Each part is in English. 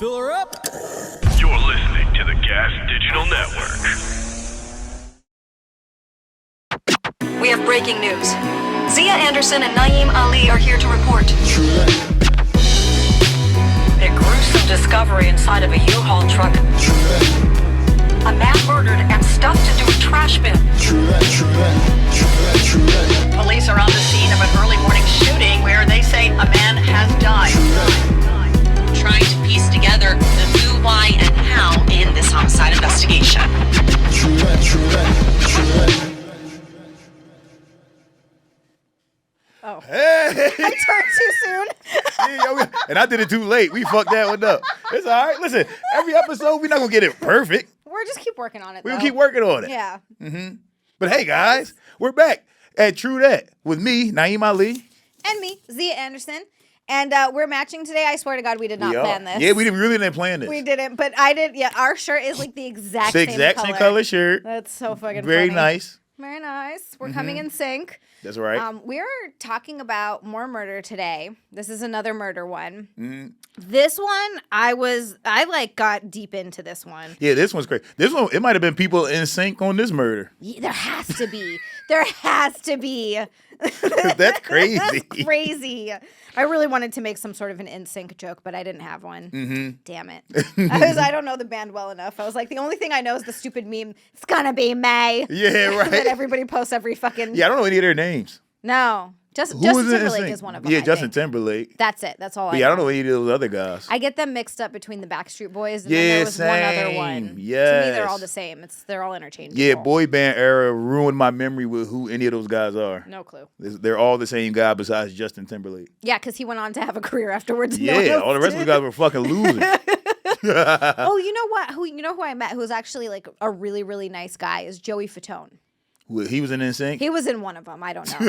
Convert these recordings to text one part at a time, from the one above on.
Fill her up. You're listening to the Gas Digital Network. We have breaking news. Zia Anderson and Naeem Ali are here to report. A gruesome discovery inside of a U-Haul truck. A man murdered and stuffed into a trash bin. Police are on the scene of an early morning shooting where they say a man has died. Trying to piece together the who, why, and how in this homicide investigation. Oh. Hey! I turned too soon. And I did it too late. We fucked that one up. It's all right. Listen, every episode, we're not going to get it perfect. We'll just keep working on it, We'll though. keep working on it. Yeah. But hey, guys, we're back at True Dat with me, Naeem Ali. And me, Zia Anderson. And we're matching today. I swear to God, we did not plan this. Yeah, we really didn't plan this. We didn't, but I did. Yeah, our shirt is like the exact same color shirt. That's so fucking Very funny. nice. Very nice. We're coming in sync. That's right. We're talking about more murder today. This is another murder one. This one, I got deep into this one. Yeah, this one's great. This one, it might have been people in sync on this murder. Yeah, there has to be. There has to be. That's crazy. That's crazy. I really wanted to make some sort of an NSYNC joke, but I didn't have one. Damn it. I don't know the band well enough. I was like, the only thing I know is the stupid meme, it's gonna be May. Yeah, right. That everybody posts every fucking... Yeah, I don't know any of their names. No. Justin Who was in Timberlake NSYNC? is one of them, Yeah, I Justin think. Timberlake. That's it. That's all But I yeah, know. I don't know any of those other guys. I get them mixed up between the Backstreet Boys and Yeah, then there was one other same. one. To me, Yes. they're all the same. They're all interchangeable. Yeah, boy band era ruined my memory with who any of those guys are. No clue. They're all the same guy besides Justin Timberlake. Yeah, because he went on to have a career afterwards. No one Yeah, else all the rest of the did. guys were fucking losers. Oh, you know what? You know who I met who's actually like a really, really nice guy is Joey Fatone. He was in NSYNC? He was in one of them. I don't know.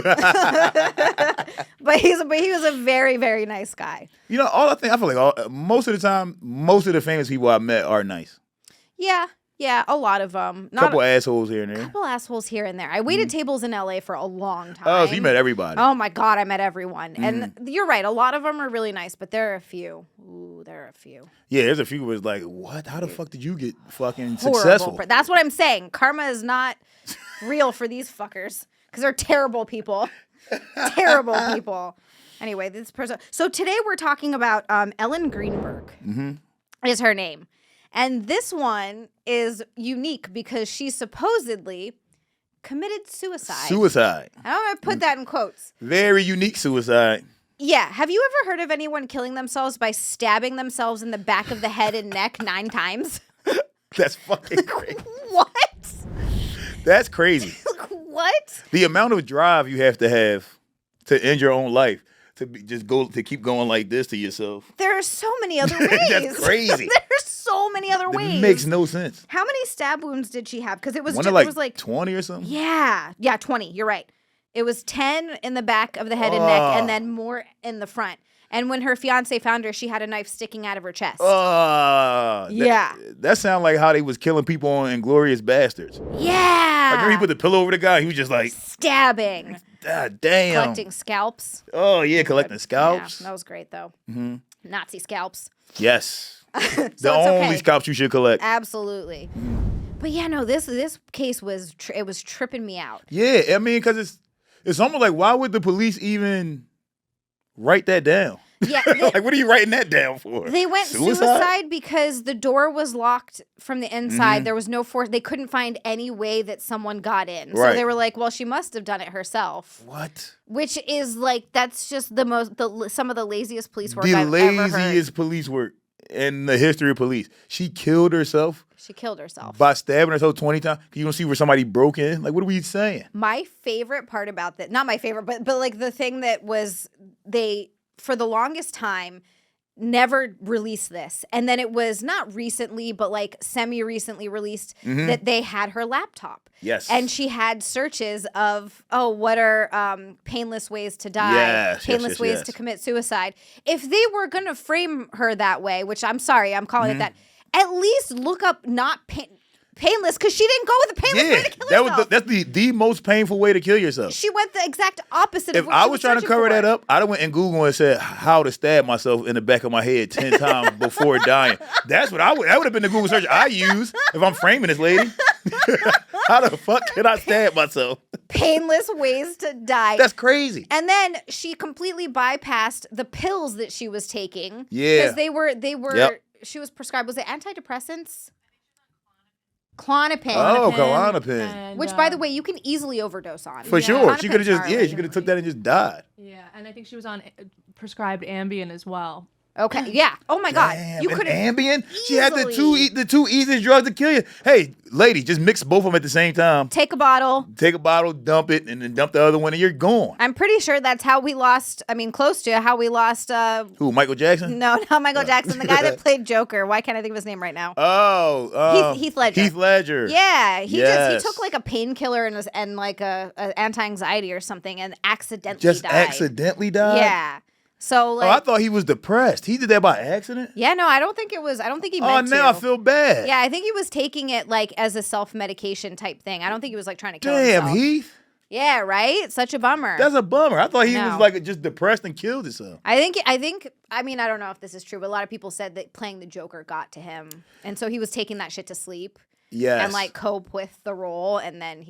but he was a very, very nice guy. You know, I feel like most of the time, most of the famous people I met are nice. Yeah, a lot of them. Couple assholes here and there. Couple assholes here and there. I waited tables in LA for a long time. Oh, so you met everybody. Oh my God, I met everyone. And you're right, a lot of them are really nice, but there are a few. Ooh, there are a few. Yeah, there's a few where it's like, what? How the fuck did you get fucking Horrible. successful? That's what I'm saying. Karma is not real for these fuckers because they're terrible people. Terrible people. Anyway, this person. So today we're talking about Ellen Greenberg is her name. And this one is unique because she supposedly committed suicide. Suicide. I'm going to put that in quotes. Very unique suicide. Yeah. Have you ever heard of anyone killing themselves by stabbing themselves in the back of the head and neck 9 times? That's fucking crazy. What? That's crazy. What? The amount of drive you have to end your own life. To keep going like this to yourself. There are so many other ways. That's crazy. There's so many other ways. It makes no sense. How many stab wounds did she have? Because it was One just, of like, it was like 20 or something? Yeah, 20. You're right. It was 10 in the back of the head and neck, and then more in the front. And when her fiance found her, she had a knife sticking out of her chest. Yeah. That sounds like how they was killing people on Inglourious Bastards. Yeah. Like, remember he put the pillow over the guy? He was just like, stabbing. God damn. Collecting scalps. Oh, yeah, collecting scalps. Yeah, that was great, though. Nazi scalps. Yes. It's the only okay. scalps you should collect. Absolutely. But yeah, no, this case was it was tripping me out. Yeah, I mean, because it's almost like, why would the police even write that down? Yeah, like, what are you writing that down for? They went suicide because the door was locked from the inside. There was no force. They couldn't find any way that someone got in. Right. So they were like, well, she must have done it herself. What? Which is like, that's just some of the laziest police work The I've ever heard. laziest police work in the history of police. She killed herself. She killed herself. By stabbing herself 20 times. You don't see where somebody broke in? Like, what are we saying? My favorite part about that, not my favorite, but like the thing that was, they, for the longest time, never released this. And then it was not recently, but like semi-recently released that they had her laptop. Yes. And she had searches of, what are painless ways to die, Yes, painless ways yes. to commit suicide. If they were going to frame her that way, which I'm sorry, I'm calling it that, at least look up not pain. painless because she didn't go with the painless way to kill herself. That's the most painful way to kill yourself. She went the exact opposite of If what I she was trying to searching cover for. that up, I'd have went in Google and said how to stab myself in the back of my head 10 times before dying. That's what that would have been the Google search I use if I'm framing this lady. How the fuck can I stab myself? Painless ways to die. That's crazy. And then she completely bypassed the pills that she was taking. Yeah. Because they were Yep. she was prescribed, was it antidepressants? Klonopin. Oh, Klonopin. And, Which, by the way, you can easily overdose on. For sure. She could have Klonopin's just, she could have took that and just died. Yeah, and I think she was on prescribed Ambien as well. Okay, yeah. Oh my God. Damn, You and could have Ambien? She had the easily- two easiest drugs to kill you. Hey, lady, just mix both of them at the same time. take a bottle. Take a bottle, dump it, and then dump the other one, and you're gone. I'm pretty sure that's how we lost, close to how we lost, Who, Michael Jackson? no, not Michael Jackson, the guy that played Joker. Why can't I think of his name right now? Heath Ledger. Heath Ledger. Yeah, he Yes. took like a painkiller and like a anti-anxiety or something and accidentally Just died. accidentally died? Yeah. So I like thought he was depressed. He did that by accident? yeah, no, I don't think he Oh, meant to. now I feel bad. Yeah, I think he was taking it like as a self-medication type thing. I don't think he was like trying to kill Damn, himself. Heath. Yeah, right? Such a bummer. That's a bummer. I thought he No. was like just depressed and killed himself. I think I don't know if this is true, but a lot of people said that playing the Joker got to him. And so he was taking that shit to sleep Yes. and like cope with the role, and then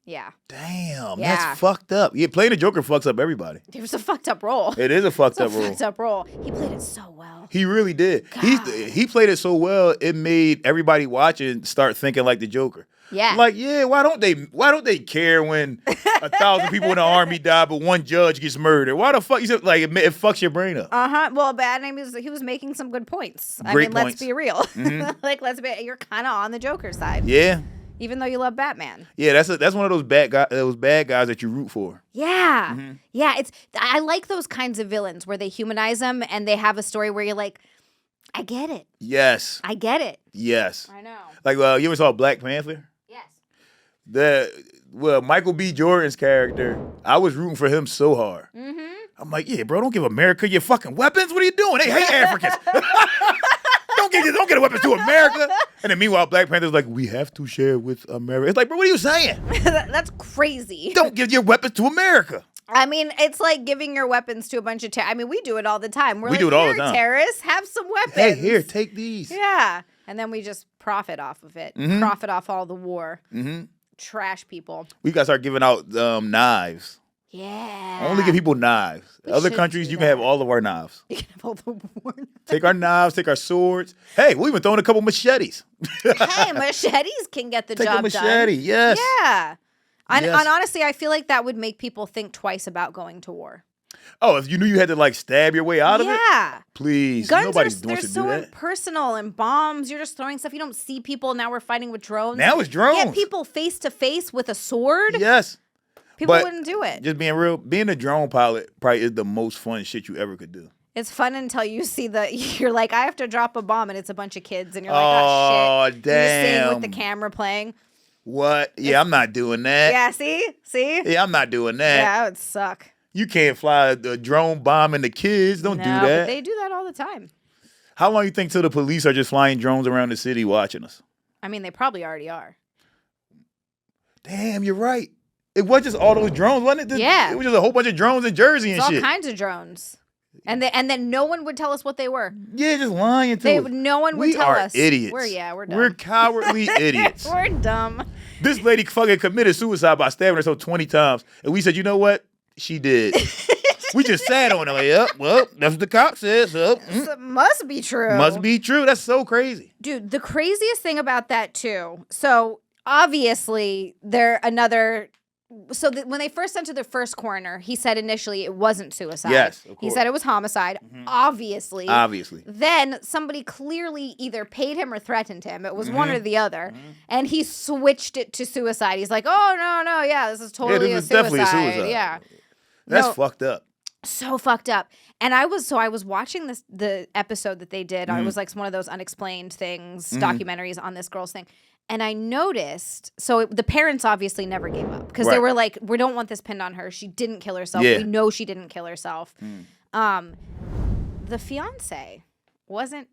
yeah. Damn, Yeah. that's fucked up. Yeah, playing the Joker fucks up everybody. It was a fucked up role. It is a fucked It's a up role. fucked up role. He played it so well. He really did. He played it so well, it made everybody watching start thinking like the Joker. Yeah. Like, yeah, why don't they care when 1,000 people in the army die, but one judge gets murdered? Why the fuck? You said, like, it fucks your brain up. Well, bad name is he was making some good points. Great let's points. be real. Like, you're kind of on the Joker side. Yeah. Even though you love Batman. Yeah, that's one of those bad guys that you root for. Yeah. Yeah, I like those kinds of villains where they humanize them and they have a story where you're like, I get it. Yes. I get it. Yes. I know. Like, you ever saw Black Panther? Yes. Michael B. Jordan's character, I was rooting for him so hard. I'm like, yeah, bro, don't give America your fucking weapons. What are you doing? They hate Africans. Don't get weapons to America. And then meanwhile, Black Panther's like, we have to share with America. It's like, bro, what are you saying? That's crazy. Don't give your weapons to America. I mean, it's like giving your weapons to a bunch of I mean, we do it all the time. We do it all the "Here, time. terrorists, have some weapons. Hey, here, take these. Yeah. And then we just profit off of it. Profit off all the war. Trash people. We got to start giving out knives. Yeah. Only give people knives. We Other should countries, do you can have that. all of our knives. You can have all the war. Take our knives, take our swords. Hey, we even throwing a couple machetes. Hey, machetes can get the Take job a machete, done. yes. Yeah. And Yes. honestly, I feel like that would make people think twice about going to war. Oh, if you knew you had to like stab your way out of it? Yeah. Please, Guns nobody they're wants to so do that. impersonal, and bombs, you're just throwing stuff. You don't see people. Now we're fighting with drones. Now it's drones. Get people face to face with a sword. Yes. People but wouldn't do it. Just being real, being a drone pilot probably is the most fun shit you ever could do. It's fun until you see you're like, I have to drop a bomb and it's a bunch of kids and you're like, Oh, shit. You're just seeing with the damn. camera playing. What? Yeah, I'm not doing that. Yeah, see? Yeah, I'm not doing that. Yeah, that would suck. You can't fly a drone bombing the kids. Don't do No, that. but they do that all the time. How long you think till the police are just flying drones around the city watching us? I mean, they probably already are. Damn, you're right. It was just all those drones, wasn't it? Yeah. It was just a whole bunch of drones in Jersey and It's all shit. kinds of drones. And then no one would tell us what they were. Yeah, just lying to us. No one would We tell are us. idiots. We're dumb. We're cowardly idiots. We're dumb. This lady fucking committed suicide by stabbing herself 20 times. And we said, you know what? She did. We just sat on it. Like, yep, well, that's what the cop says. Yep. It must be true. Must be true. That's so crazy. Dude, the craziest thing about that too. So obviously when they first sent to the first coroner, he said initially it wasn't suicide. Yes, of He course. said it was homicide. Obviously. Obviously. Then somebody clearly either paid him or threatened him. It was one or the other. And he switched it to suicide. He's like, oh, no, yeah, this is totally this a is definitely a suicide. suicide. Yeah. That's No. fucked up. So fucked up. And I was watching the episode that they did. It was like one of those unexplained things, documentaries on this girl's thing. And I noticed, the parents obviously never gave up because they Right. were like, we don't want this pinned on her. She didn't kill herself. Yeah. We know she didn't kill herself. The fiance wasn't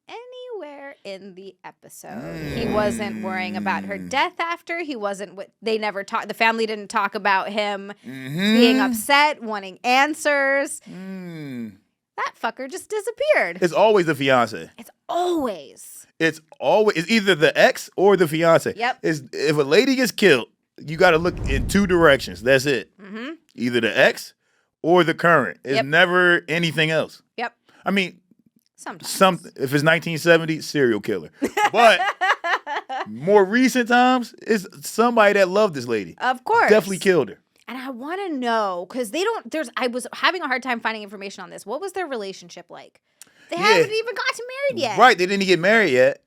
nowhere in the episode. He wasn't worrying about her death after. He wasn't. They never talked. The family didn't talk about him being upset, wanting answers. That fucker just disappeared. It's always the fiance. It's always. It's either the ex or the fiance. Yep. If a lady gets killed, you got to look in two directions. That's it. Either the ex or the current. It's never anything else. Yep. I mean, sometimes. If it's 1970, serial killer. But more recent times, it's somebody that loved this lady. Of course. Definitely killed her. And I want to know, because I was having a hard time finding information on this. What was their relationship like? They haven't even gotten married yet. Right, they didn't get married yet.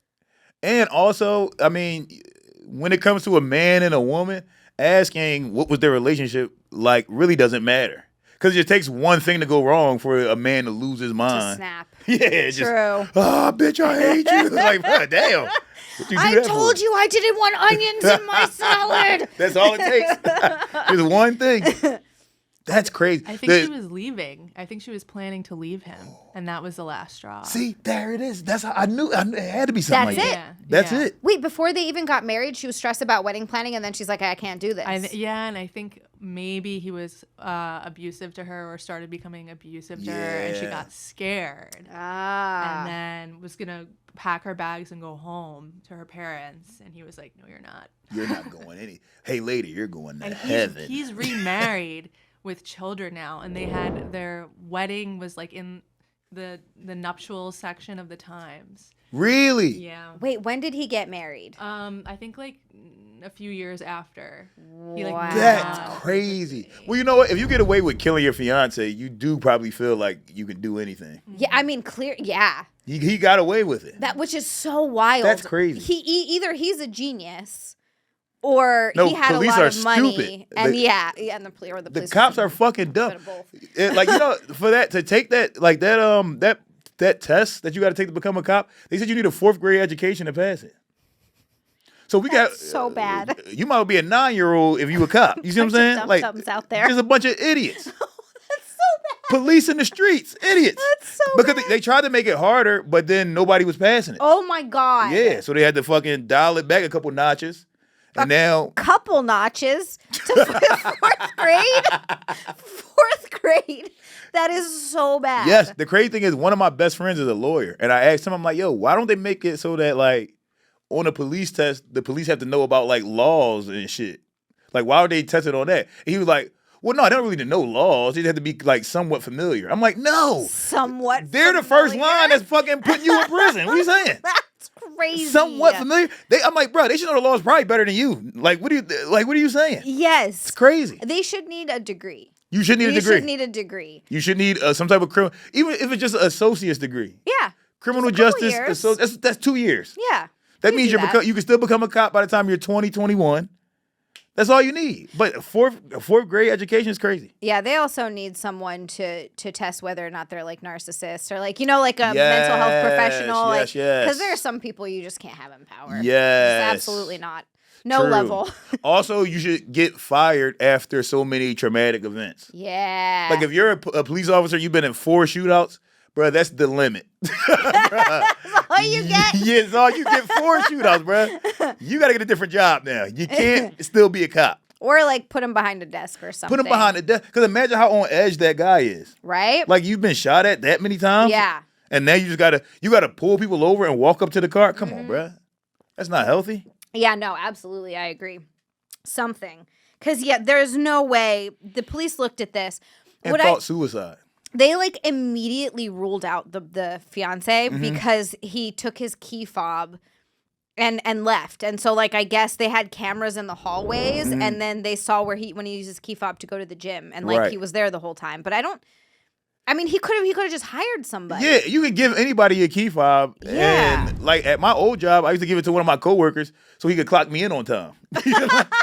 And also, I mean, when it comes to a man and a woman, asking what was their relationship like really doesn't matter. Because it just takes one thing to go wrong for a man to lose his mind. To snap. Yeah, it's True. just, bitch, I hate you. Like, damn. I told you I didn't want onions in my salad. That's all it takes. Just one thing. That's crazy. I think she was leaving. I think she was planning to leave him, and that was the last straw. See, there it is. That's how I knew it had to be something That's like it. that. That's it. Wait, before they even got married, she was stressed about wedding planning, and then she's like, I can't do this. And I think maybe he was abusive to her or started becoming abusive to her, and she got scared. And then was going to pack her bags and go home to her parents, and he was like, no, you're not. You're not going any. Hey, lady, you're going to and heaven. He's remarried with children now, and they had their wedding was like in the nuptial section of the Times. Really? Yeah. Wait, when did he get married? I think like a few years after. He, Wow. That's crazy. Well, you know what? If you get away with killing your fiance, you do probably feel like you can do anything. Yeah, I mean, yeah. He got away with it. That, which is so wild. That's crazy. Either he's a genius, or No, he had a police lot are of money. stupid. And The and the police. The cops are fucking dumb. Bit of both. Like, you know, for that to take that like that that test that you got to take to become a cop, they said you need a 4th grade education to pass it. So we got so bad. You might be a 9-year-old if you a cop. You see what I'm saying? Dum-dums out there. There's a bunch of idiots. That's so bad. Police in the streets, idiots. That's so because bad. they tried to make it harder, but then nobody was passing it. Oh my god. Yeah, so they had to fucking dial it back a couple notches, and now Couple notches to 4th grade. 4th grade. That is so bad. yes, the crazy thing is one of my best friends is a lawyer, and I asked him, I'm like, yo, why don't they make it so that like on a police test, the police have to know about like laws and shit? Like, why would they test it on that? And he was like, well, no, they don't really need to know laws. They just have to be like somewhat familiar. I'm like, no. Somewhat They're the first line that's fucking putting you in prison. What are you saying? That's crazy. Somewhat familiar. I'm like, bro, they should know the laws probably better than you. Like, what are you saying? Yes. It's crazy. They should need a degree. You should need a degree. You should need a degree. You should need some type of criminal, even if it's just an associate's degree. Yeah. Criminal Just a couple justice. years. That's 2 years. Yeah. That You means do you can still become a cop by the time you're 20, 21. That's all you need. But a fourth grade education is crazy. Yeah, they also need someone to test whether or not they're like narcissists or like, you know, like a mental health professional. Yes, like, yes. Because there are some people you just can't have in power. Yes. Just absolutely not. No True. level. Also, you should get fired after so many traumatic events. Yeah. Like if you're a police officer, you've been in 4 shootouts, bro, that's the limit. That's all you get? Yeah, it's all you get 4 shootouts, bro. You got to get a different job now. You can't still be a cop. Or like put him behind a desk or something. Put him behind the desk. Because imagine how on edge that guy is. Right? Like you've been shot at that many times. Yeah. And now you just gotta pull people over and walk up to the car. Come on, bro. That's not healthy. Yeah, no, absolutely. I agree. Something. Because, yeah, there's no way. The police looked at this. And thought suicide. They, like, immediately ruled out the fiance because he took his key fob and left. And so, like, I guess they had cameras in the hallways, and then they saw when he used his key fob to go to the gym. And, like, he was there the whole time. But he could have just hired somebody. Yeah, you could give anybody a key fob. Yeah. And like at my old job, I used to give it to one of my coworkers so he could clock me in on time.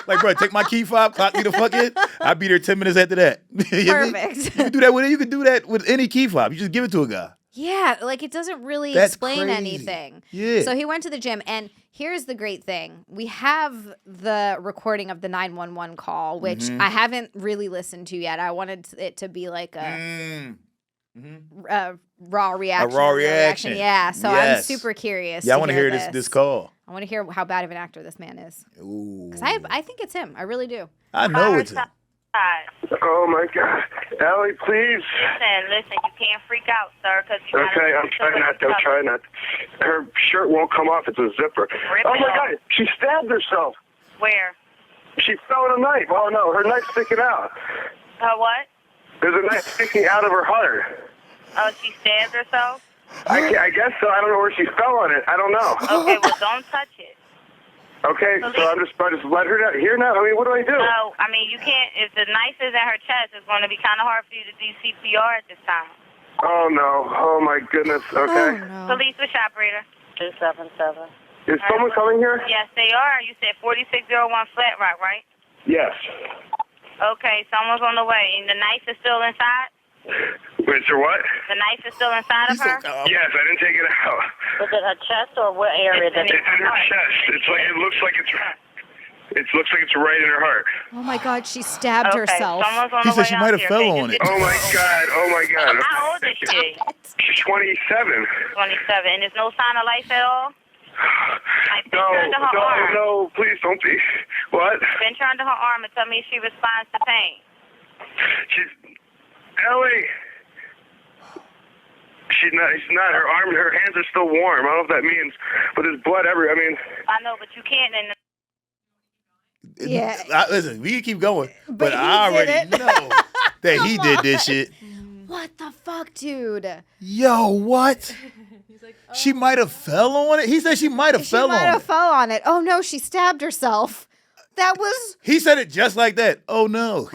Like, bro, take my key fob, clock me the fuck in. I'd be there 10 minutes after that. You know what I mean? Perfect. You can do that with it. You can do that with any key fob. You just give it to a guy. Yeah, like it doesn't really That's explain crazy. anything. Yeah. So he went to the gym, and here's the great thing. We have the recording of the 911 call, which I haven't really listened to yet. I wanted it to be like a raw reaction. A raw reaction. Yeah, so Yes. I'm super curious. Yeah, I want to hear this call. I want to hear how bad of an actor this man is. Ooh. Because I think it's him. I really do. I know it's him. Oh my God, Ellie, please. Listen, you can't freak out, sir, because you Okay, I'm trying not. Her shirt won't come off. It's a zipper. Oh my God, she stabbed herself. Where? She fell with a knife. Oh no, her knife's sticking out. Her what? There's a knife sticking out of her heart. Oh, she stabbed herself? I guess so. I don't know where she fell on it. I don't know. Okay, well, don't touch it. Okay, so I just let her down. Here now. I mean, what do I do? No, I mean, you can't. If the knife is at her chest, it's going to be kind of hard for you to do CPR at this time. Oh no. Oh my goodness. Okay. Oh, no. Police, which operator? 277. Is someone coming here? Yes, they are. You said 4601 Flat Rock, right? Yes. Okay, someone's on the way. And the knife is still inside? Wait, sir, what? The knife is still inside of her? Yes, I didn't take it out. Was it her chest or what area? It's in her chest. It looks like it's right in her heart. Oh my God, she stabbed herself. Someone's on He the said way she out might have here. fell Okay, on just it. Oh my God. Oh my God. How old is she? She's 27. 27. And there's no sign of life at all? Like, pinch her to her arm. No, please don't be. What? Pinch her under her arm and tell me if she responds to pain. Ellie. She's not. Her arm, her hands are still warm. I don't know if that means, but there's blood everywhere. I mean. I know, but you can't. And Yeah. Listen, we can keep going, but he I did already it. know that he did this shit. What the fuck, dude? Yo, what? He's like, She might have fell on it. He said she might have She fell might on have it. fell on it. Oh no, she stabbed herself. That was. He said it just like that. Oh no.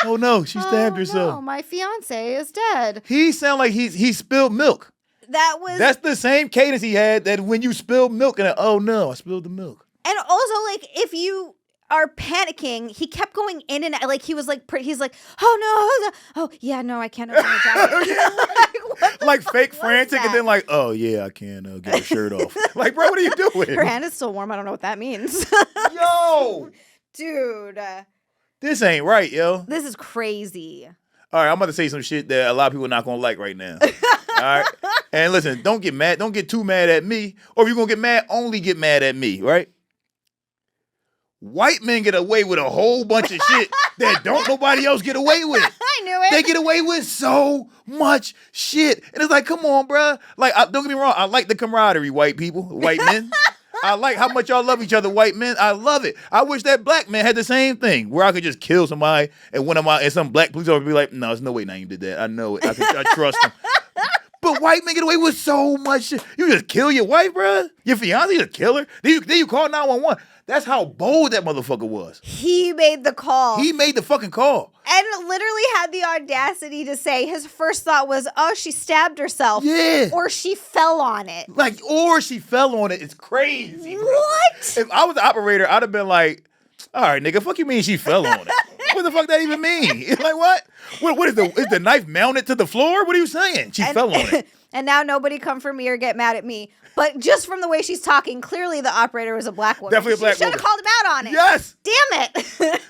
Oh no, she stabbed herself. No, my fiance is dead. He sound like he spilled milk. That was. That's the same cadence he had that when you spilled milk and oh no, I spilled the milk. And also, like, if you are panicking, he kept going in and out. Like, he was like, he's like, oh no, oh yeah, no, I can't open the jacket. Like fake frantic and then like, oh yeah, I can't get her shirt off. Like, bro, what are you doing? Her hand is still warm. I don't know what that means. Yo, Dude, this ain't right, yo. this is crazy. All right, I'm about to say some shit that a lot of people are not gonna like right now. All right, and listen, don't get mad. Don't get too mad at me. Or if you're gonna get mad, only get mad at me, right? White men get away with a whole bunch of shit that don't nobody else get away with. I knew it. They get away with so much shit. And it's like, come on, bruh. Like, don't get me wrong. I like the camaraderie, white people, white men. I like how much y'all love each other, white men. I love it. I wish that black man had the same thing, where I could just kill somebody and some black police officer be like, no, there's no way Naeem did that. I know it. I trust him. But white men get away with so much shit. You just kill your wife, bruh. Your fiance, you just kill her. Then you call 911. That's how bold that motherfucker was. He made the call. He made the fucking call. And literally had the audacity to say his first thought was, oh, she stabbed herself. Yeah. Or she fell on it. Like, or she fell on it. It's crazy, bro. What? If I was the operator, I'd have been like, all right, nigga, fuck you mean she fell on it? What the fuck that even mean? Like, what? What is the knife mounted to the floor? What are you saying? She fell on it. And now nobody come for me or get mad at me. But just from the way she's talking, clearly the operator was a black woman. Definitely a black She should woman. have called him out on it. Yes. Damn it.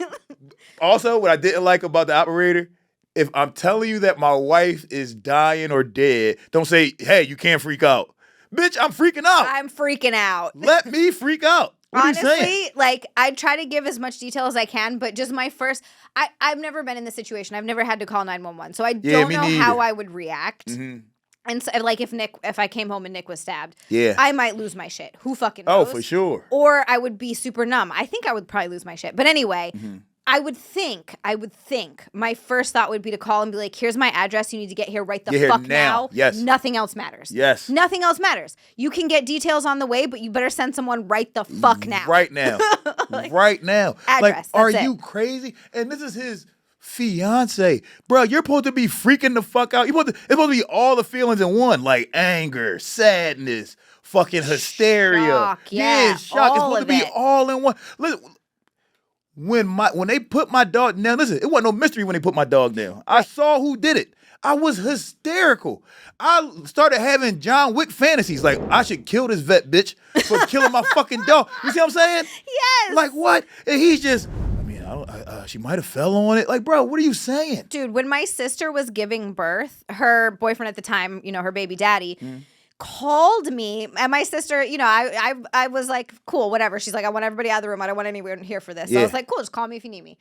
Also, what I didn't like about the operator, if I'm telling you that my wife is dying or dead, don't say, hey, you can't freak out. Bitch, I'm freaking out. I'm freaking out. Let me freak out. What are you saying? Honestly, like, I try to give as much detail as I can, but just my first, I've never been in this situation. I've never had to call 911. So I don't me know neither. how I would react. Mm-hmm. And so, like, if I came home and Nick was stabbed, Yeah. I might lose my shit. Who fucking Oh, knows? for sure. Or I would be super numb. I think I would probably lose my shit. But anyway, Mm-hmm. I would think my first thought would be to call and be like, here's my address. You need to get here right the Get here fuck now. now. Yes. Nothing else matters. Yes. Nothing else matters. You can get details on the way, but you better send someone right the fuck now. Right now. Right now. Address, Like, are that's it. you crazy? And this is his fiance. Bro, you're supposed to be freaking the fuck out. It's supposed to be all the feelings in one, like anger, sadness, fucking hysteria. Shock, yeah, shock. It's all supposed to of be it. all in one. Listen, when they put my dog down, listen, it wasn't no mystery when they put my dog down. I saw who did it. I was hysterical. I started having John Wick fantasies. Like, I should kill this vet bitch for killing my fucking dog. You see what I'm saying? Yes. Like, what? And he's just, I mean, she might have fell on it. Like, bro, what are you saying? Dude, when my sister was giving birth, her boyfriend at the time, her baby daddy, called me, and my sister, I was like, cool, whatever. She's like, I want everybody out of the room. I don't want anyone here for this. So I was like, cool, just call me if you need me.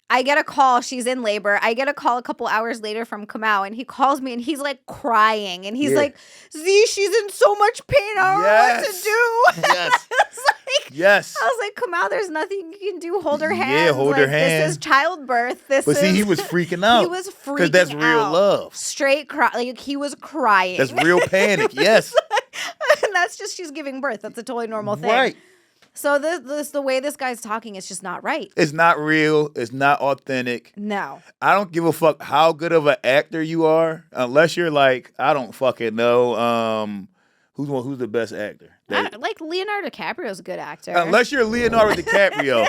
I get a call. She's in labor. I get a call a couple hours later from Kamau, and he calls me, and he's like crying, and he's like, "Z, she's in so much pain. I don't know what to do." Yes. I was like, Kamau, there's nothing you can do. Hold her hand. Yeah, hold her hand. This is childbirth. But see, he was freaking out. He was freaking out. Because that's real love. Straight cry. Like, he was crying. That's real panic. Yes. And that's just she's giving birth. That's a totally normal thing. Right. So the way this guy's talking is just not right. It's not real. It's not authentic. No. I don't give a fuck how good of an actor you are, unless you're like, I don't fucking know. Who's the best actor? Like Leonardo DiCaprio's a good actor. Unless you're Leonardo DiCaprio,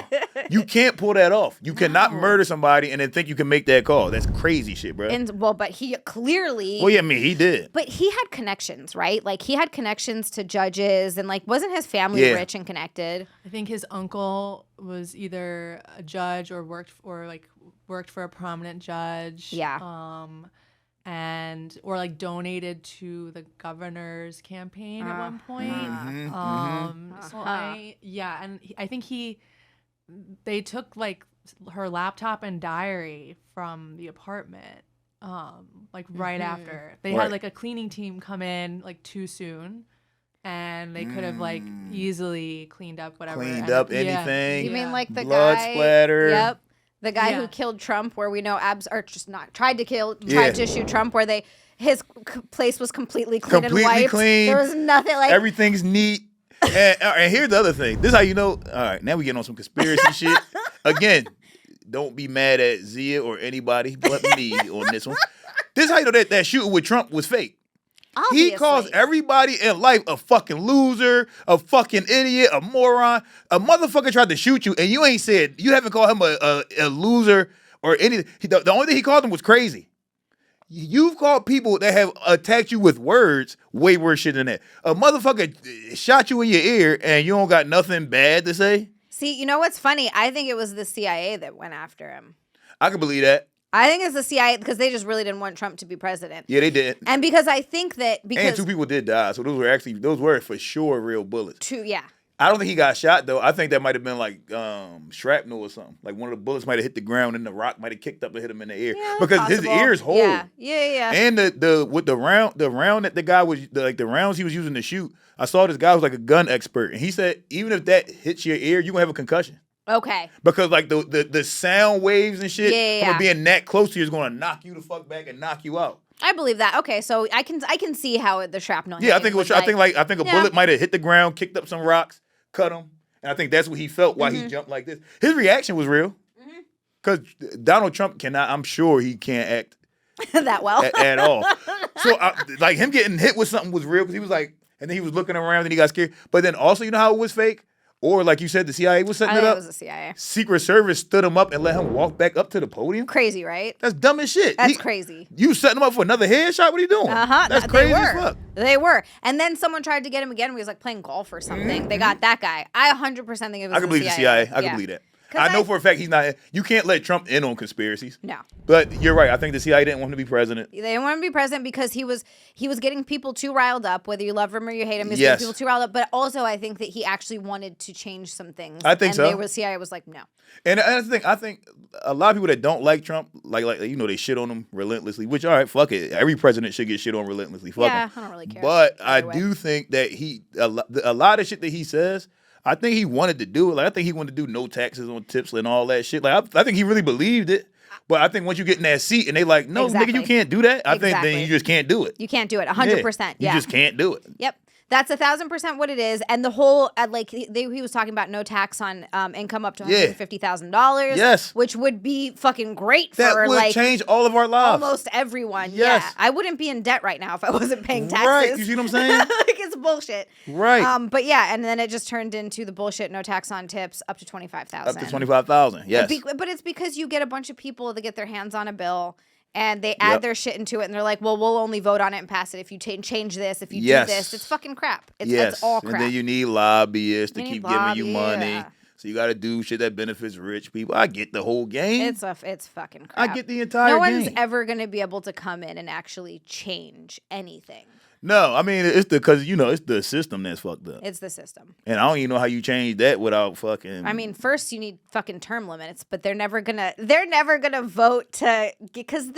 you can't pull that off. You cannot murder somebody and then think you can make that call. That's crazy shit, bro. But he clearly. Well, yeah, I mean, he did. But he had connections, right? Like, he had connections to judges, and like, wasn't his family rich and connected? I think his uncle was either a judge or worked for a prominent judge. Yeah. Or like donated to the governor's campaign at one point. I think they took like her laptop and diary from the apartment right after. They had like a cleaning team come in like too soon, and they could have like easily cleaned up whatever. Anything. You mean like the blood guy? splatter. Yep. The guy who killed Trump, where we know tried to shoot Trump, where his place was completely clean and wiped. Clean. There was nothing like. Everything's neat. And here's the other thing. This is how you know. All right, now we getting on some conspiracy shit. Again, don't be mad at Zia or anybody but me on this one. This is how you know that shooting with Trump was fake. Obviously. He calls everybody in life a fucking loser, a fucking idiot, a moron. A motherfucker tried to shoot you, and you ain't said, you haven't called him a loser or anything. The only thing he called him was crazy. You've called people that have attacked you with words way worse shit than that. A motherfucker shot you in your ear, and you don't got nothing bad to say? See, you know what's funny? I think it was the CIA that went after him. I can believe that. I think it's the CIA because they just really didn't want Trump to be president. Yeah, they did. And because I think that and 2 people did die, so those were for sure real bullets. Yeah. I don't think he got shot though. I think that might have been like shrapnel or something. Like one of the bullets might have hit the ground and the rock might have kicked up and hit him in the ear because possible. his ears hold. Yeah. And the round that the guy was the rounds he was using to shoot. I saw this guy who was like a gun expert, and he said even if that hits your ear, you gonna have a concussion. Okay. Because like the sound waves and shit from being that close to you is gonna knock you the fuck back and knock you out. I believe that. Okay, so I can see how the shrapnel. Yeah, I think it was. I think a bullet might have hit the ground, kicked up some rocks, cut him, and I think that's what he felt while he jumped like this. His reaction was real, because Donald Trump cannot. I'm sure he can't act that well at all. So like him getting hit with something was real because he was like, and then he was looking around and he got scared. But then also, you know how it was fake. Or like you said, the CIA was setting it up. It was the CIA. Secret Service stood him up and let him walk back up to the podium. Crazy, right? That's dumb as shit. That's crazy. You setting him up for another headshot? What are you doing? That's crazy as fuck. They were. And then someone tried to get him again when he was like playing golf or something. They got that guy. I 100% think it was I can believe the CIA. I can believe that. I know for a fact he's not. You can't let Trump in on conspiracies. No. But you're right. I think the CIA didn't want him to be president. They didn't want him to be president because he was getting people too riled up, whether you love him or you hate him. He was getting people too riled up. But also, I think that he actually wanted to change some things. I think so. And CIA was like, no. And that's the thing. I think a lot of people that don't like Trump, like they shit on him relentlessly. Which, all right, fuck it. Every president should get shit on relentlessly. Fuck him. I don't really care. But I do think that a lot of shit that he says, I think he wanted to do it. Like I think he wanted to do no taxes on tips and all that shit. Like I think he really believed it. But I think once you get in that seat and they like, no, nigga, you can't do that. I think then you just can't do it. You can't do it. 100%. You just can't do it. Yep. That's 1,000% what it is. And the whole, he was talking about no tax on income up to $150,000. Yes. Which would be fucking great that for would change all of our lives. Almost everyone. Yes. Yeah. I wouldn't be in debt right now if I wasn't paying taxes. Right. You see what I'm saying? It's bullshit. Right. But yeah, and then it just turned into the bullshit no tax on tips up to $25,000. Up to $25,000. Yes. But it's because you get a bunch of people that get their hands on a bill. And they add their shit into it, and they're like, "Well, we'll only vote on it and pass it if you change this, if you do this." It's fucking crap. It's all crap. And then you need lobbyists to keep giving you money So you got to do shit that benefits rich people. I get the whole game. It's fucking crap. I get the entire game. No one's ever going to be able to come in and actually change anything. No, I mean, it's because, it's the system that's fucked up. It's the system. And I don't even know how you change that without fucking... I mean, first you need fucking term limits, but they're never gonna vote to... Because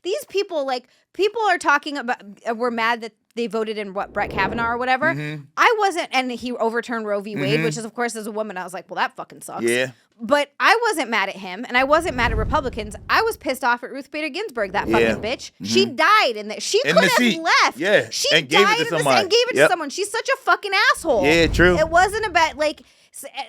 these people, like, people are talking about... We're mad that they voted in, Brett Kavanaugh or whatever. Mm-hmm. I wasn't... And he overturned Roe v. Wade, which is, of course, as a woman, I was like, well, that fucking sucks. Yeah. But I wasn't mad at him, and I wasn't mad at Republicans. I was pissed off at Ruth Bader Ginsburg, that fucking bitch. Mm-hmm. She died, and she could have left. Yeah, she and died gave it to somebody. and gave it to someone. She's such a fucking asshole. Yeah, true. It wasn't about, like...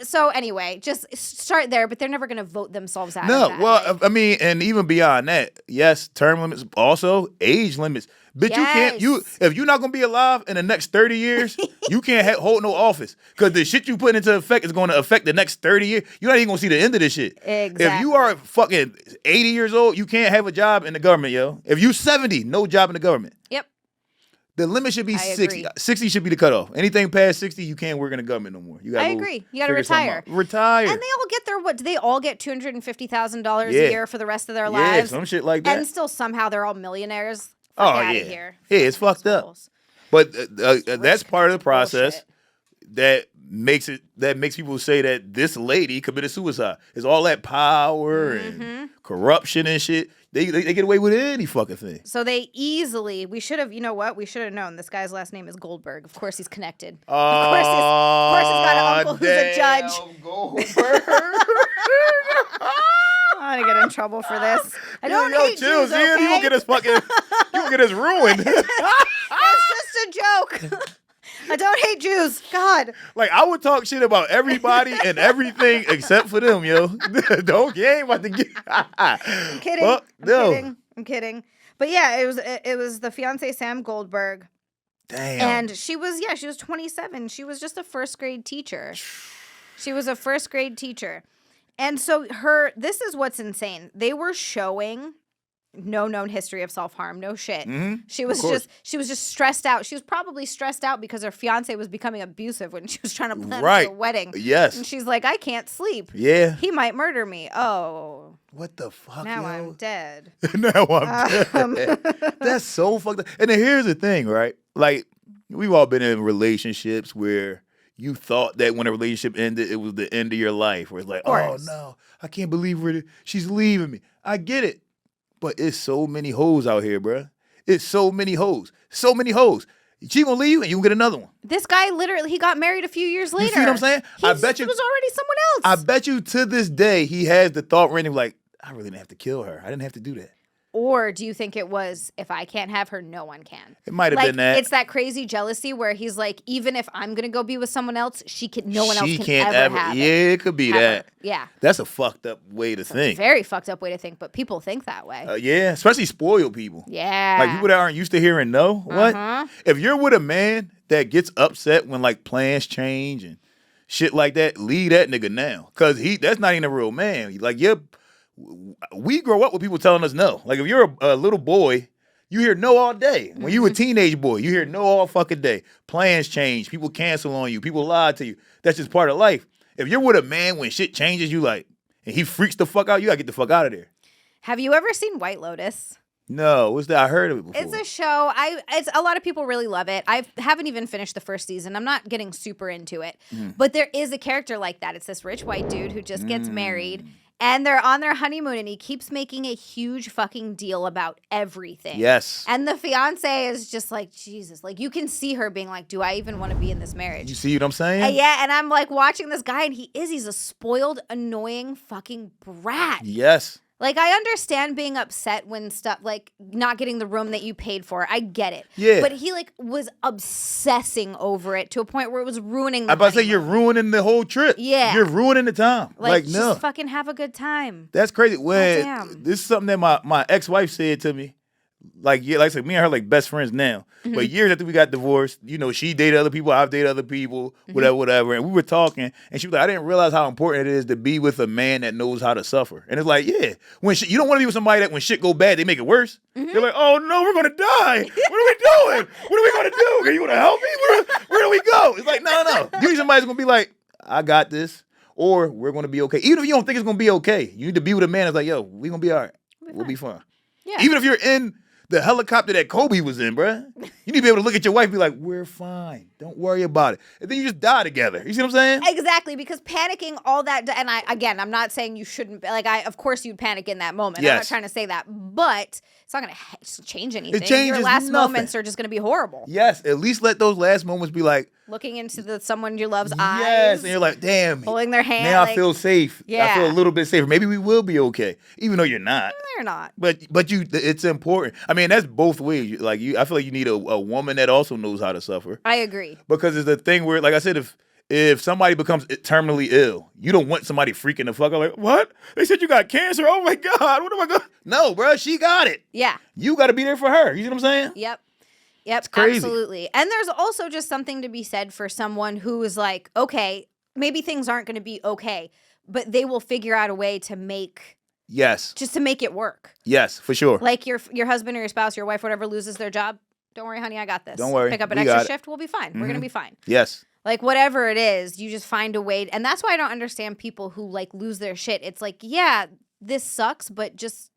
So anyway, just start there, but they're never going to vote themselves out No, of that. well, I mean, and even beyond that, yes, term limits, also age limits. But if you're not going to be alive in the next 30 years, you can't hold no office. Because the shit you put into effect is going to affect the next 30 years. You're not even going to see the end of this shit. Exactly. If you are fucking 80 years old, you can't have a job in the government, yo. If you're 70, no job in the government. Yep. The limit should be 60. 60 should be the cutoff. Anything past 60, you can't work in the government no more. I agree. You got to retire. Retire. And they all get do they all get $250,000 a year for the rest of their lives? Yeah, some shit like that. And still somehow they're all millionaires. Out of here. Yeah, it's fucked up. But that's part of the process that makes people say that this lady committed suicide. It's all that power and corruption and shit. They get away with any fucking thing. So we should have, we should have known. This guy's last name is Goldberg. Of course he's connected. Of course he's got an uncle who's a judge. Goldberg. I'm gonna get in trouble for this. I don't hate Jews, okay? You gonna get us ruined. It's just a joke. I don't hate Jews. God. Like, I would talk shit about everybody and everything except for them, yo. You ain't about to get... I'm kidding. Well, I'm kidding. But yeah, it was the fiance, Sam Goldberg. Damn. And she was 27. She was just a first grade teacher. And so this is what's insane. They were showing no known history of self-harm, no shit. Mm-hmm. She was just stressed out. She was probably stressed out because her fiance was becoming abusive when she was trying to plan her wedding. Yes. And she's like, I can't sleep. Yeah. He might murder me. Oh. What the fuck, Now yo? I'm dead. Now I'm dead. That's so fucked up. And then here's the thing, right? Like, we've all been in relationships where you thought that when a relationship ended, it was the end of your life. Where it's like, oh no, I can't believe she's leaving me. I get it. But it's so many hoes out here, bruh. It's so many hoes. So many hoes. She gonna leave and you gonna get another one. This guy he got married a few years later. You see what I'm saying? I bet you it was already someone else. I bet you to this day he has the thought running like, I really didn't have to kill her. I didn't have to do that. Or do you think it was, if I can't have her, no one can? It might have been that. It's that crazy jealousy where he's like, even if I'm gonna go be with someone else, no one else can ever have it. Yeah, it could be that. Yeah. That's a fucked up way to think. Very fucked up way to think, but people think that way. Yeah, especially spoiled people. Yeah. Like people that aren't used to hearing no. What? If you're with a man that gets upset when like plans change and shit like that, leave that nigga now. Cause that's not even a real man. Like we grow up with people telling us no. Like if you're a little boy, you hear no all day. When you a teenage boy, you hear no all fucking day. Plans change. People cancel on you. People lie to you. That's just part of life. If you're with a man when shit changes, you like, and he freaks the fuck out, you gotta get the fuck out of there. Have you ever seen White Lotus? No, what's that? I heard of it before. It's a show. It's a lot of people really love it. I haven't even finished the first season. I'm not getting super into it. But there is a character like that. It's this rich white dude who just gets married. And they're on their honeymoon, and he keeps making a huge fucking deal about everything. Yes. And the fiance is just like, Jesus. Like, you can see her being like, do I even want to be in this marriage? You see what I'm saying? Yeah, and I'm like watching this guy, and he's a spoiled, annoying fucking brat. Yes. Like, I understand being upset when stuff, like, not getting the room that you paid for. I get it. Yeah. But he, like, was obsessing over it to a point where it was ruining the I'm about to say, honeymoon. you're ruining the whole trip. Yeah. You're ruining the time. Like no. Just fucking have a good time. That's crazy. When damn. this is something that my ex-wife said to me. Like I said, me and her like best friends now. But years after we got divorced, she dated other people, I've dated other people, whatever. And we were talking, and she was like, I didn't realize how important it is to be with a man that knows how to suffer. And it's like, yeah, when you don't want to be with somebody that when shit go bad, they make it worse. They're like, oh no, we're gonna die. What are we doing? What are we gonna do? Are you gonna help me? Where do we go? It's like, no. You need somebody that's gonna be like, I got this. or we're going to be okay. Even if you don't think it's going to be okay, you need to be with a man that's like, yo, we're going to be all right. We'll be fine. Yeah. Even if you're in the helicopter that Kobe was in, bruh, you need to be able to look at your wife and be like, we're fine. Don't worry about it. And then you just die together. You see what I'm saying? Exactly, because panicking all that, and I'm not saying you shouldn't, of course you'd panic in that moment. Yes. I'm not trying to say that, but it's not going to change anything. It changes Your last nothing. moments are just going to be horrible. Yes, at least let those last moments be like, Looking into someone you love's yes, eyes. and you're like, damn. Holding their hand. Now I feel safe. Yeah. I feel a little bit safer. Maybe we will be okay, even though you're not. They're not. But it's important. I mean, that's both ways. I feel like you need a woman that also knows how to suffer. I agree. Because it's the thing where, like I said, if somebody becomes terminally ill, you don't want somebody freaking the fuck out like, what? They said you got cancer. Oh my God, what am I going? No, bro, she got it. Yeah. You got to be there for her. You see what I'm saying? Yep, crazy. Absolutely. And there's also just something to be said for someone who is like, okay, maybe things aren't going to be okay, but they will figure out a way to make it work. Yes, for sure. Like your husband or your spouse, your wife, whatever, loses their job. Don't worry, honey, I got this. Don't worry. Pick up an We extra got it. shift. We'll be fine. We're going to be fine. Yes. Like whatever it is, you just find a way. And that's why I don't understand people who like lose their shit. It's like, yeah, this sucks, but just